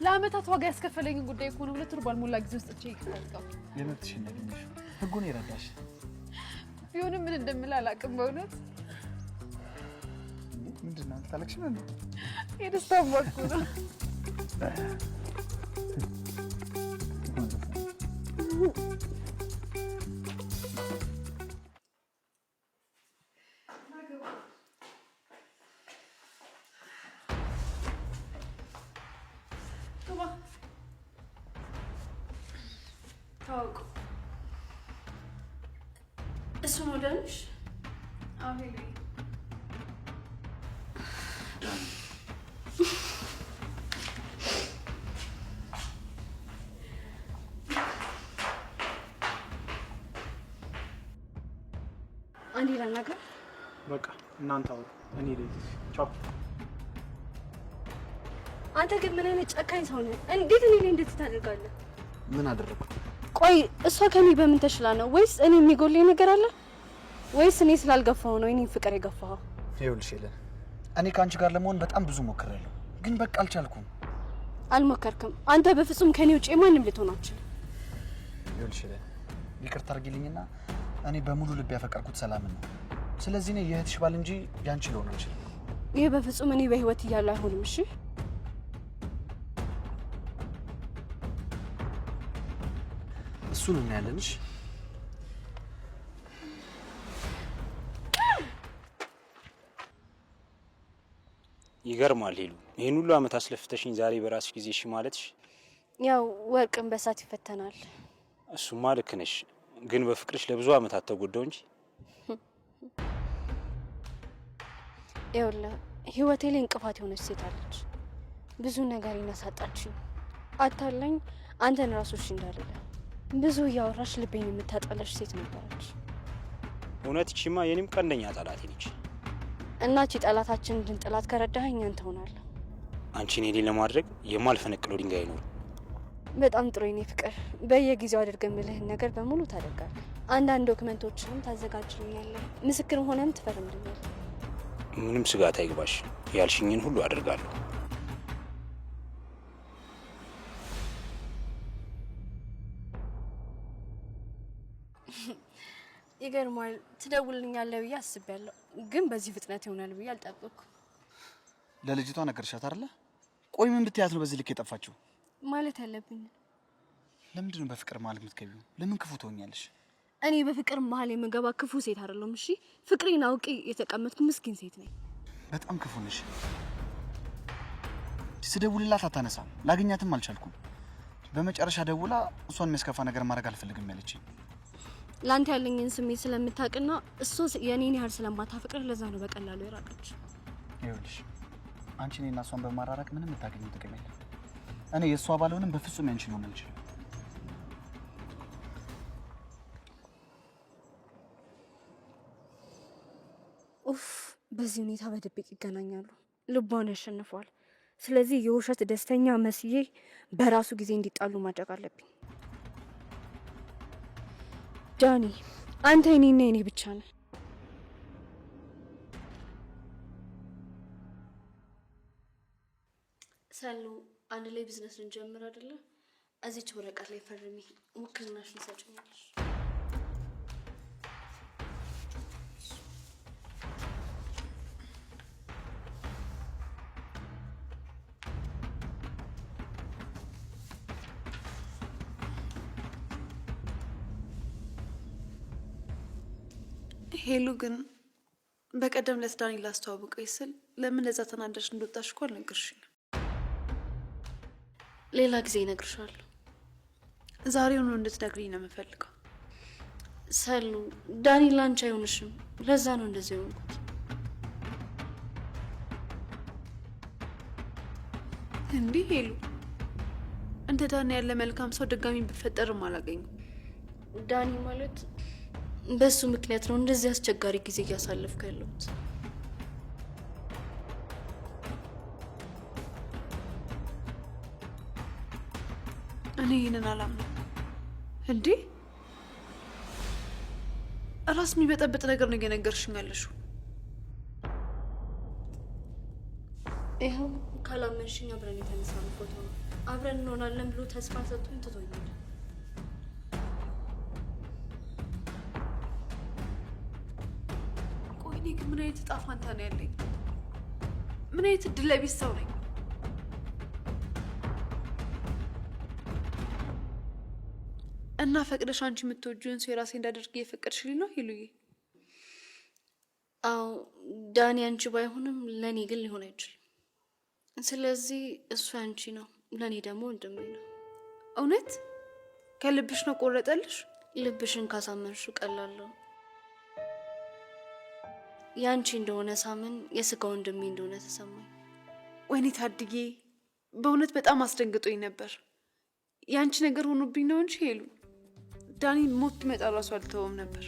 ለአመታት ዋጋ ያስከፈለኝን ጉዳይ እኮ ነው 2 ወር ባልሞላ ጊዜ ውስጥ እቺ ይከታተው። የመብትሽን ያገኘሽ ህጉን ይረዳሽ። ቢሆንም ምን እንደምል አላውቅም በእውነት። ምንድን ነው ታለቅሽ? ምን የደስታ ወቅቱ ነው። ታውቁ እሱ ነው ደንሽ? አቤል አንዴ ላናግር። በቃ እናንተ አውሩ፣ እኔ ልሂድ። ቻው። አንተ ግን ምን አይነት ጨካኝ ሰው ነህ? እንዴት እኔ ላይ እንደዚህ ታደርጋለህ? ምን አደረኩ? ቆይ እሷ ከኔ በምን ተሽላ ነው? ወይስ እኔ የሚጎለኝ ነገር አለ? ወይስ እኔ ስላልገፋው ነው እኔ ፍቅር የገፋው? ይኸውልሽ ሄለን፣ እኔ ከአንቺ ጋር ለመሆን በጣም ብዙ ሞክሬያለሁ፣ ግን በቃ አልቻልኩም። አልሞከርክም። አንተ በፍጹም ከኔ ውጪ ማንም ልትሆን አትችልም። ይኸውልሽ ሄለን፣ ይቅርታ አድርጊልኝና እኔ በሙሉ ልብ ያፈቀርኩት ሰላምን ነው። ስለዚህ እኔ የእህትሽ ባል እንጂ ያንቺ ልሆን አልችልም። ይሄ በፍጹም እኔ በህይወት እያለሁ አይሆንም። እሺ እሱን እናያለንሽ። ይገርማል ሄሉ፣ ይህን ሁሉ አመት አስለፍተሽኝ ዛሬ በራስሽ ጊዜ እሺ ማለትሽ። ያው ወርቅን በሳት ይፈተናል። እሱማ ልክ ነሽ፣ ግን በፍቅርሽ ለብዙ አመታት ተጎዳው እንጂ። ይኸውልህ ህይወቴ ላይ እንቅፋት የሆነች ሴት አለች። ብዙ ነገር ይነሳጣችኝ፣ አታላኝ አንተን ራሱ እሺ እንዳልለ ብዙ እያወራሽ ልቤን የምታጠለሽ ሴት ነበረች። እውነት ይቺማ የኔም ቀንደኛ ጠላቴ ነች። እናቺ ጠላታችን እንድንጥላት ከረዳኸኝ አንተ ሆናለሁ። አንቺን ሄሌ ለማድረግ የማልፈነቅለው ድንጋይ አይኖርም። በጣም ጥሩ የኔ ፍቅር፣ በየጊዜው አድርገን የምልህን ነገር በሙሉ ታደርጋለህ። አንዳንድ ዶክመንቶችንም ታዘጋጅልኛለህ፣ ምስክር ሆነም ትፈርምልኛለህ። ምንም ስጋት አይግባሽ፣ ያልሽኝን ሁሉ አደርጋለሁ። ይገርማል፣ ትደውልልኛለህ ብዬ አስቤያለሁ፣ ግን በዚህ ፍጥነት ይሆናል ብዬ አልጠበቅኩም። ለልጅቷ ነገርሻት አይደለ? ቆይ ምን ብትያት ነው በዚህ ልክ የጠፋችው? ማለት ያለብኝ ለምንድን ነው በፍቅር መሀል የምትገቢው? ለምን ክፉ ትሆኛለሽ? እኔ በፍቅር መሀል የምገባ ክፉ ሴት አይደለሁም። እሺ ፍቅሬን አውቄ የተቀመጥኩ ምስኪን ሴት ነኝ። በጣም ክፉ ነሽ። ስደውልላት አታነሳም፣ ላገኛትም አልቻልኩም። በመጨረሻ ደውላ እሷን የሚያስከፋ ነገር ማድረግ አልፈልግም ያለችኝ። ላንተ ያለኝን ስሜት ስለምታውቅና እሷ የኔን ያህል ስለማታፈቅር ለዛ ነው በቀላሉ የራቀች። ይኸውልሽ አንቺ እኔና እሷን በማራራቅ ምንም የምታገኘው ጥቅም የለም። እኔ የእሷ ባልሆንም በፍጹም ያንቺ ሊሆን አልችልም። ኡፍ፣ በዚህ ሁኔታ በድብቅ ይገናኛሉ። ልቧን ያሸንፈዋል። ስለዚህ የውሸት ደስተኛ መስዬ በራሱ ጊዜ እንዲጣሉ ማድረግ አለብኝ። ዳኒ፣ አንተ የኔና የኔ ብቻ ነህ። ሰሉ፣ አንድ ላይ ቢዝነስ ልንጀምር አይደለ? እዚች ወረቀት ላይ ፈርሚ፣ ውክልናሽን ትሰጪኛለሽ። ሄሉ ግን በቀደም ዕለት ዳኒ ላስተዋውቀኝ ስል ለምን ለዛ ተናደሽ እንደወጣሽ እኮ አልነገርሽኝም። ሌላ ጊዜ እነግርሻለሁ። ዛሬውኑ እንድትነግሪኝ ነው የምፈልገው። ሰሉ፣ ዳኒ ላንቺ አይሆንሽም። ለዛ ነው እንደዚህ የሆንኩት። እንዲህ ሄሉ፣ እንደ ዳኒ ያለ መልካም ሰው ድጋሚ ብፈጠርም አላገኝም። ዳኒ ማለት በሱ ምክንያት ነው እንደዚህ አስቸጋሪ ጊዜ እያሳለፍኩ ያለሁት። እኔ ይህንን አላምነው። እንዴ ራስ የሚበጠብጥ ነገር ነው እየነገርሽኝ ያለሽው። ይኸው ካላመንሽኝ አብረን የተነሳነው ፎቶ ነው። አብረን እንሆናለን ብሎ ተስፋ ሰጥቶኝ ትቶኛል። እኔ ግን ምን አይነት ዕጣ ፈንታ ነው ያለኝ? ምን አይነት እድለ ቢስ ሰው ነኝ? እና ፈቅደሽ አንቺ የምትወጂውን ሰው የራሴ እንዳደርግ እየፈቀድሽልኝ ነው ሄሉዬ? አዎ ዳኒ አንቺ ባይሆንም ለእኔ ግን ሊሆን አይችልም። ስለዚህ እሱ አንቺ ነው፣ ለእኔ ደግሞ ወንድሜ ነው። እውነት? ከልብሽ ነው ቆረጠልሽ? ልብሽን ካሳመንሹ ቀላለሁ። ያንቺ እንደሆነ ሳምን የስጋ ወንድሜ እንደሆነ ተሰማኝ። ወይኔ ታድጌ፣ በእውነት በጣም አስደንግጦኝ ነበር። ያንቺ ነገር ሆኖብኝ ነው እንጂ ሄሉ ዳኒ ሞት ቢመጣ ራሱ አልተወም ነበር።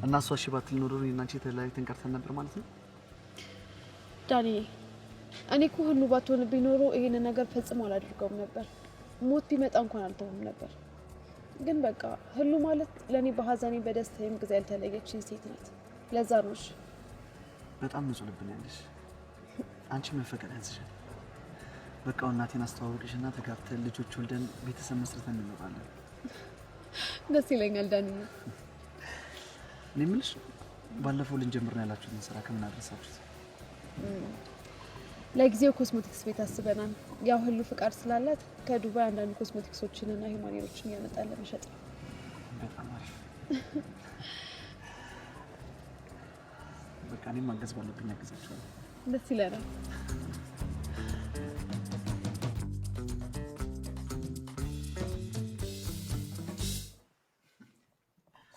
እና እሷ እሺ ባትል ኖሮ እኔና አንቺ ተለያይተን ቀርተን ነበር ማለት ነው? ዳኒ፣ እኔ እኮ ህሉ ባትሆንብኝ ኖሮ ይሄንን ነገር ፈጽሞ አላደርገውም ነበር። ሞት ቢመጣ እንኳን አልተውም ነበር። ግን በቃ ህሉ ማለት ለእኔ በሀዘኔ በደስታዬም ጊዜ ያልተለየችኝ ሴት ናት። ለዛ ነው። እሺ፣ በጣም ንጹህ ልብ ነው ያለሽ። አንቺ መፈቀድ ያንስሻል። በቃ እናቴን አስተዋወቅሽና ተጋብተን ልጆች ወልደን ቤተሰብ መስርተን እንኖራለን። ደስ ይለኛል ዳኒ። እኔ የምልሽ ባለፈው ልንጀምር ነው ያላችሁትን ስራ ከምን አድረሳችሁት? ለጊዜው ኮስሞቲክስ ቤት አስበናል። ያው ህሉ ፍቃድ ስላላት ከዱባይ አንዳንድ ኮስሞቲክሶችንና ሂውማኒሮችን እያመጣን ለመሸጥ ነው። በጣም አሪፍ። በቃ እኔም ማገዝ ባለብኝ አግዛችኋለሁ። ደስ ይለናል።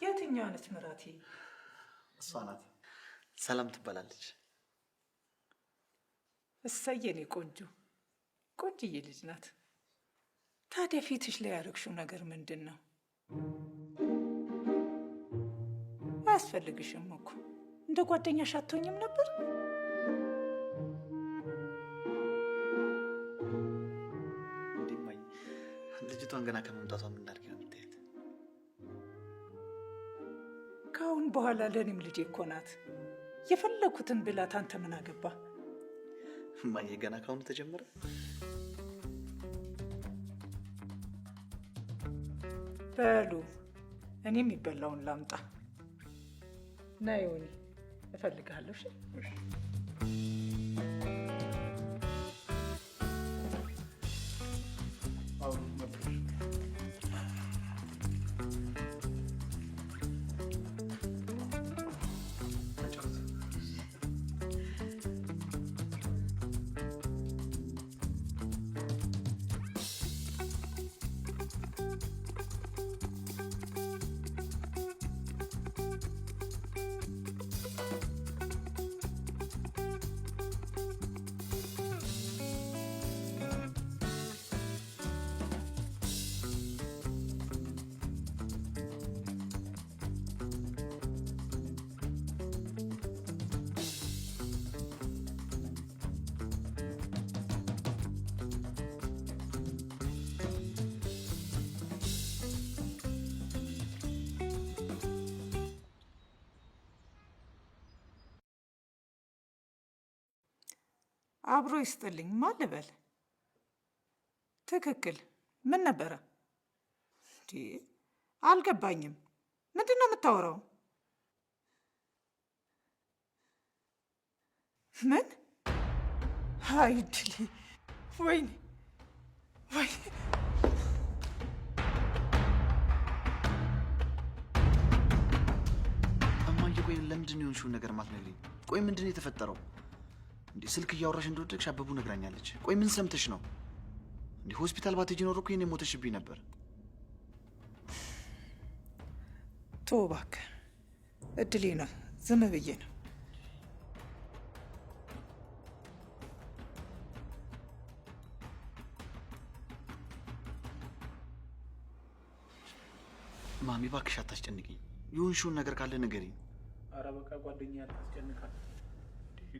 የትኛዋ ነች ምራቴ? እሷ ናት። ሰላም ትባላለች። እሰየኔ ቆንጆ ቆንጅዬ ልጅ ናት። ታዲያ ፊትሽ ላይ ያደረግሽው ነገር ምንድን ነው? አያስፈልግሽም እኮ እንደ ጓደኛሽ አትሆኝም ነበር? እንዲማኝ ልጅቷን ገና ከመምጣቷ ምን እናድርግ ነው የምታየት? ከአሁን በኋላ ለእኔም ልጄ እኮ ናት። የፈለኩትን ብላት አንተ ምን አገባ? እማዬ ገና ካሁኑ ተጀመረ? በሉ እኔ የሚበላውን ላምጣ። ና ዮኒ፣ እፈልግሃለሁ። እሺ አብሮ ይስጥልኝ። ማን ልበል? ትክክል። ምን ነበረ? አልገባኝም። ምንድን ነው የምታወራው? ምን? አይድል! ወይኔ ወይኔ! እማዬ ቆይ ለምንድን ነው የሆንሽውን ነገር ማትነግሪኝ? ቆይ ምንድን ነው የተፈጠረው? እንዴ ስልክ እያወራሽ እንደወደቅሽ አበቡ ነግራኛለች። ቆይ ምን ሰምተሽ ነው? እንዴ ሆስፒታል ባትሄጂ ኖሮ እኮ የኔ ሞተሽብኝ ነበር። ተው እባክህ፣ እድሌ ነው። ዝም ብዬ ነው። ማሚ እባክሽ አታስጨንቅኝ። የሆንሽውን ነገር ካለ ንገሪኝ። ኧረ በቃ ጓደኛ ያታስጨንቃል።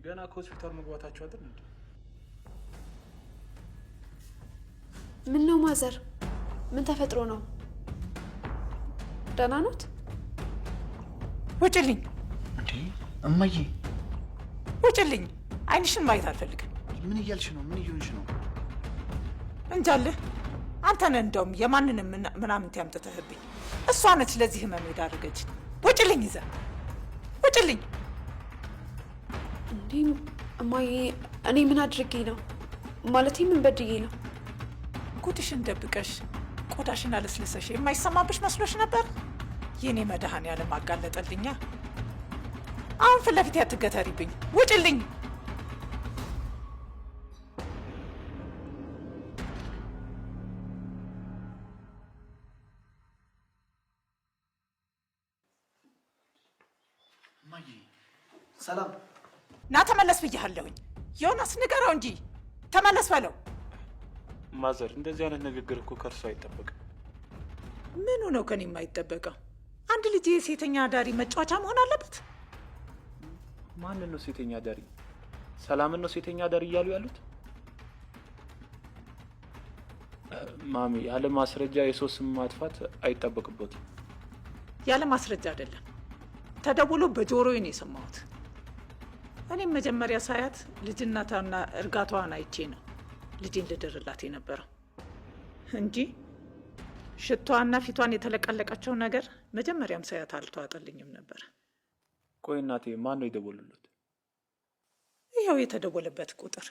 ገና ከሆስፒታል መግባታቸው አይደል እንዴ? ምን ነው ማዘር? ምን ተፈጥሮ ነው? ደህና ኖት? ውጭልኝ! እንዴ እማዬ ውጭልኝ! አይንሽን ማየት አልፈልግም። ምን እያልሽ ነው? ምን እየሆንሽ ነው? እንጃልህ። አንተ ነህ እንደውም የማንንም ምናምን ያምጥተህብኝ። እሷ ነች ለዚህ ህመም የዳረገች። ውጭልኝ! ይዘህ ውጭልኝ! እንዴ እማዬ፣ እኔ ምን አድርጌ ነው? ማለቴ ምን በድዬ ነው? ጉድሽን ደብቀሽ ቆዳሽን አለስልሰሽ የማይሰማብሽ መስሎሽ ነበር? የኔ መድኃኔዓለም አጋለጠልኛ። አሁን ፊት ለፊት አትገተሪብኝ። ውጭልኝ! እማዬ ሰላም። ና ተመለስ ብያለሁኝ። ዮናስ ንገረው እንጂ ተመለስ በለው። ማዘር እንደዚህ አይነት ንግግር እኮ ከእርሱ አይጠበቅም። ምኑ ነው ከኔ የማይጠበቀው? አንድ ልጅ የሴተኛ አዳሪ መጫወቻ መሆን አለበት? ማንን ነው ሴተኛ አዳሪ? ሰላምን ነው ሴተኛ አዳሪ እያሉ ያሉት? ማሚ ያለ ማስረጃ የሰው ስም ማጥፋት አይጠበቅበትም። ያለ ማስረጃ አይደለም፣ ተደውሎ በጆሮዬ ነው የሰማሁት። እኔም መጀመሪያ ሳያት ልጅነቷና እርጋቷን አይቼ ነው ልጄን ልድርላት የነበረው እንጂ ሽቷና ፊቷን የተለቀለቀችው ነገር መጀመሪያም ሳያት አልተዋጠልኝም ነበር። ቆይ እናቴ ማን ነው የደወሉለት? ይኸው የተደወለበት ቁጥር።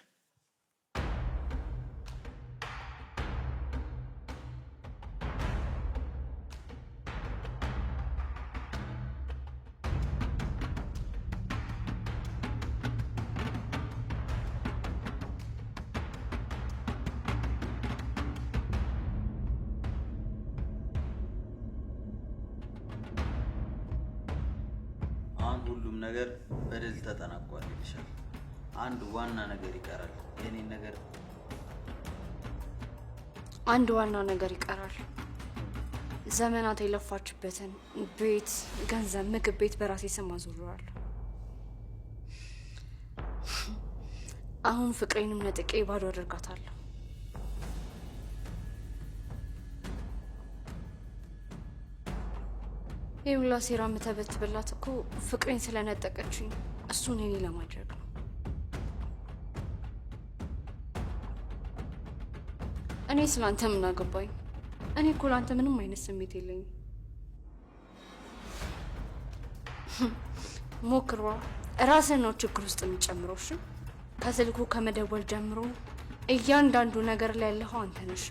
ሁሉም ነገር በድል ተጠናቋል ይልሻል። አንድ ዋና ነገር ይቀራል። የኔን ነገር አንድ ዋና ነገር ይቀራል። ዘመናት የለፋችበትን ቤት፣ ገንዘብ፣ ምግብ ቤት በራሴ ስም አዙረዋለሁ። አሁን ፍቅሬንም ነጥቄ ባዶ አደርጋታለሁ። ይሁላ ሴራ የምተበትብላት እኮ ፍቅሬን ስለነጠቀችኝ እሱን እኔ ለማድረግ ነው። እኔ ስላንተ ምን አገባኝ? እኔ እኮ ላንተ ምንም አይነት ስሜት የለኝም። ሞክሯ ራስን ነው ችግር ውስጥ የሚጨምረው። እሺ ከስልኩ ከመደወል ጀምሮ እያንዳንዱ ነገር ላይ ያለኸው አንተ ነሽ።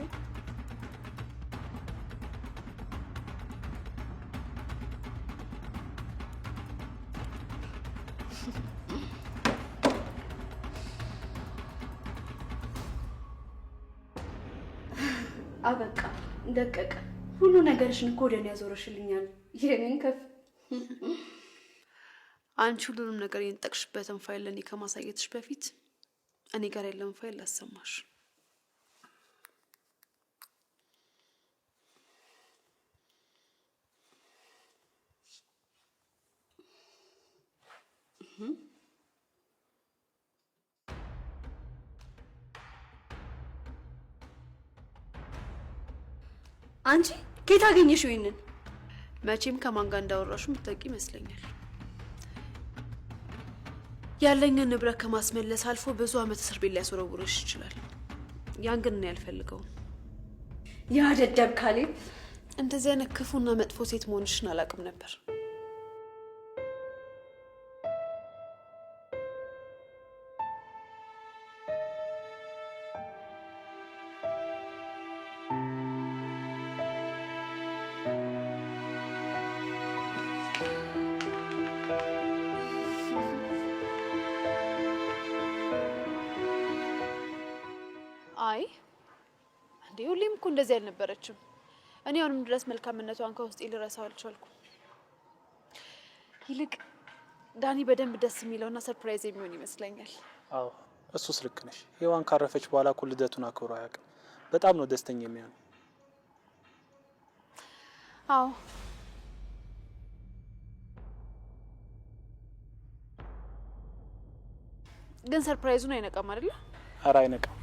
አበቃ፣ ደቀቀ። ሁሉ ነገርሽን እኮ ወደ እኔ ያዞረሽልኛል። የኔን ከፍ አንቺ ሁሉንም ነገር የንጠቅሽበትን ፋይል ለእኔ ከማሳየትሽ በፊት እኔ ጋር ያለውን ፋይል ላሰማሽ። አንቺ ከየት አገኘሽው ይሄንን? መቼም ከማን ጋር እንዳወራሽ የምትጠቂ ይመስለኛል። ያለኝን ንብረት ከማስመለስ አልፎ ብዙ አመት እስር ቤት ሊያስወረውርሽ ይችላል። ያን ግን እኔ አልፈልገውም። ያ ደደብ ካሌብ እንደዚህ አይነት ክፉና መጥፎ ሴት መሆንሽን አላውቅም ነበር። አይ እንዴ ሁሌም እኮ እንደዚህ አልነበረችም። እኔ አሁንም ድረስ መልካምነቷን ከውስጤ ልረሳው አልቻልኩም። ይልቅ ዳኒ በደንብ ደስ የሚለውና ሰርፕራይዝ የሚሆን ይመስለኛል። አዎ እሱስ ልክ ነሽ። ሔዋን ካረፈች በኋላ እኮ ልደቱን አክብሮ አያውቅም። በጣም ነው ደስተኛ የሚሆነው። አዎ ግን ሰርፕራይዙን አይነቃም አይደል? ኧረ አይነቃም።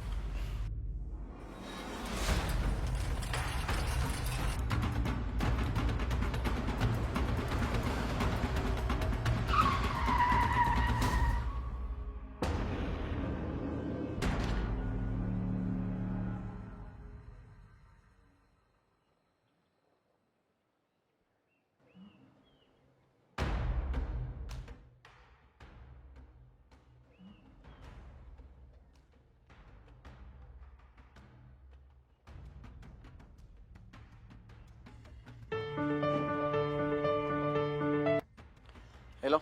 ሄሎ፣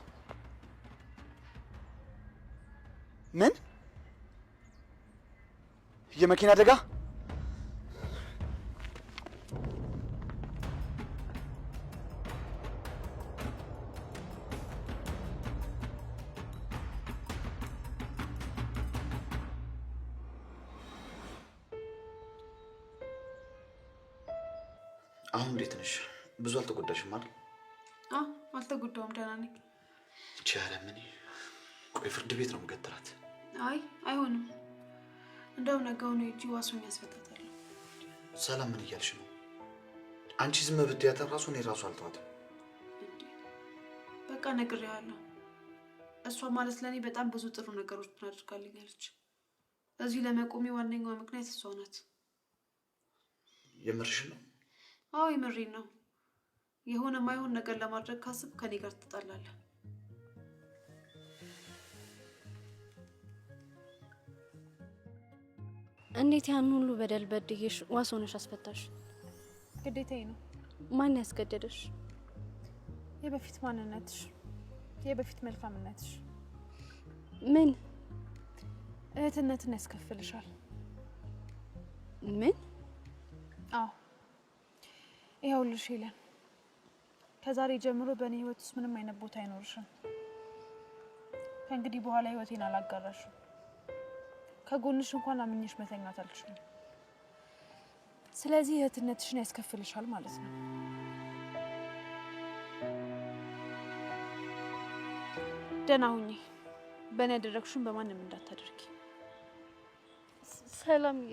ምን የመኪና አደጋ? አሁን እንዴት ነሽ? ብዙ አልተጎዳሽም አይደል? አልተጎዳውም፣ ደህና ነኝ። እቺ ያለምን ቆይ ፍርድ ቤት ነው የምገትራት። አይ አይሆንም። እንደው ነገውን ሂጂ ዋሱን ያስፈታታለሁ። ሰላም ምን እያልሽ ነው? አንቺ ዝም ብትያት ራሱ እኔ ራሱ አልተዋትም። በቃ ነግሬዋለሁ። እሷ ማለት ለእኔ በጣም ብዙ ጥሩ ነገሮችን አድርጋልኛለች። እዚህ ለመቆሜ ዋነኛዋ ምክንያት እሷ ናት። የምርሽ ነው? አዎ የምሬን ነው። የሆነ ማይሆን ነገር ለማድረግ ካስብ ከኔ ጋር ትጣላለህ። እንዴት ያን ሁሉ በደል በድዬሽ ዋስ ሆነሽ አስፈታሽ? ግዴታዬ ነው። ማን ያስገደደሽ? የበፊት ማንነትሽ፣ የበፊት መልካምነትሽ። ምን? እህትነትን ያስከፍልሻል። ምን? አዎ ይኸውልሽ ሄለን፣ ከዛሬ ጀምሮ በእኔ ህይወት ውስጥ ምንም አይነት ቦታ አይኖርሽም። ከእንግዲህ በኋላ ህይወቴን አላጋራሽም። ከጎንሽ እንኳን አምኜሽ መተኛት አልችልም። ስለዚህ እህትነትሽን ያስከፍልሻል ማለት ነው። ደህና ሁኚ። በእኔ ያደረግሽውን በማንም እንዳታደርጊ። ሰላምዬ፣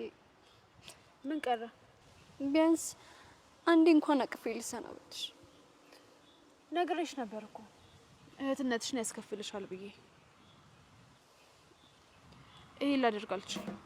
ምን ቀረ? ቢያንስ አንዴ እንኳን አቅፌ ልሰናበትሽ። ነግሬሽ ነበር እኮ እህትነትሽን ያስከፍልሻል ብዬ። ይሄን ላደርግ አልችልም።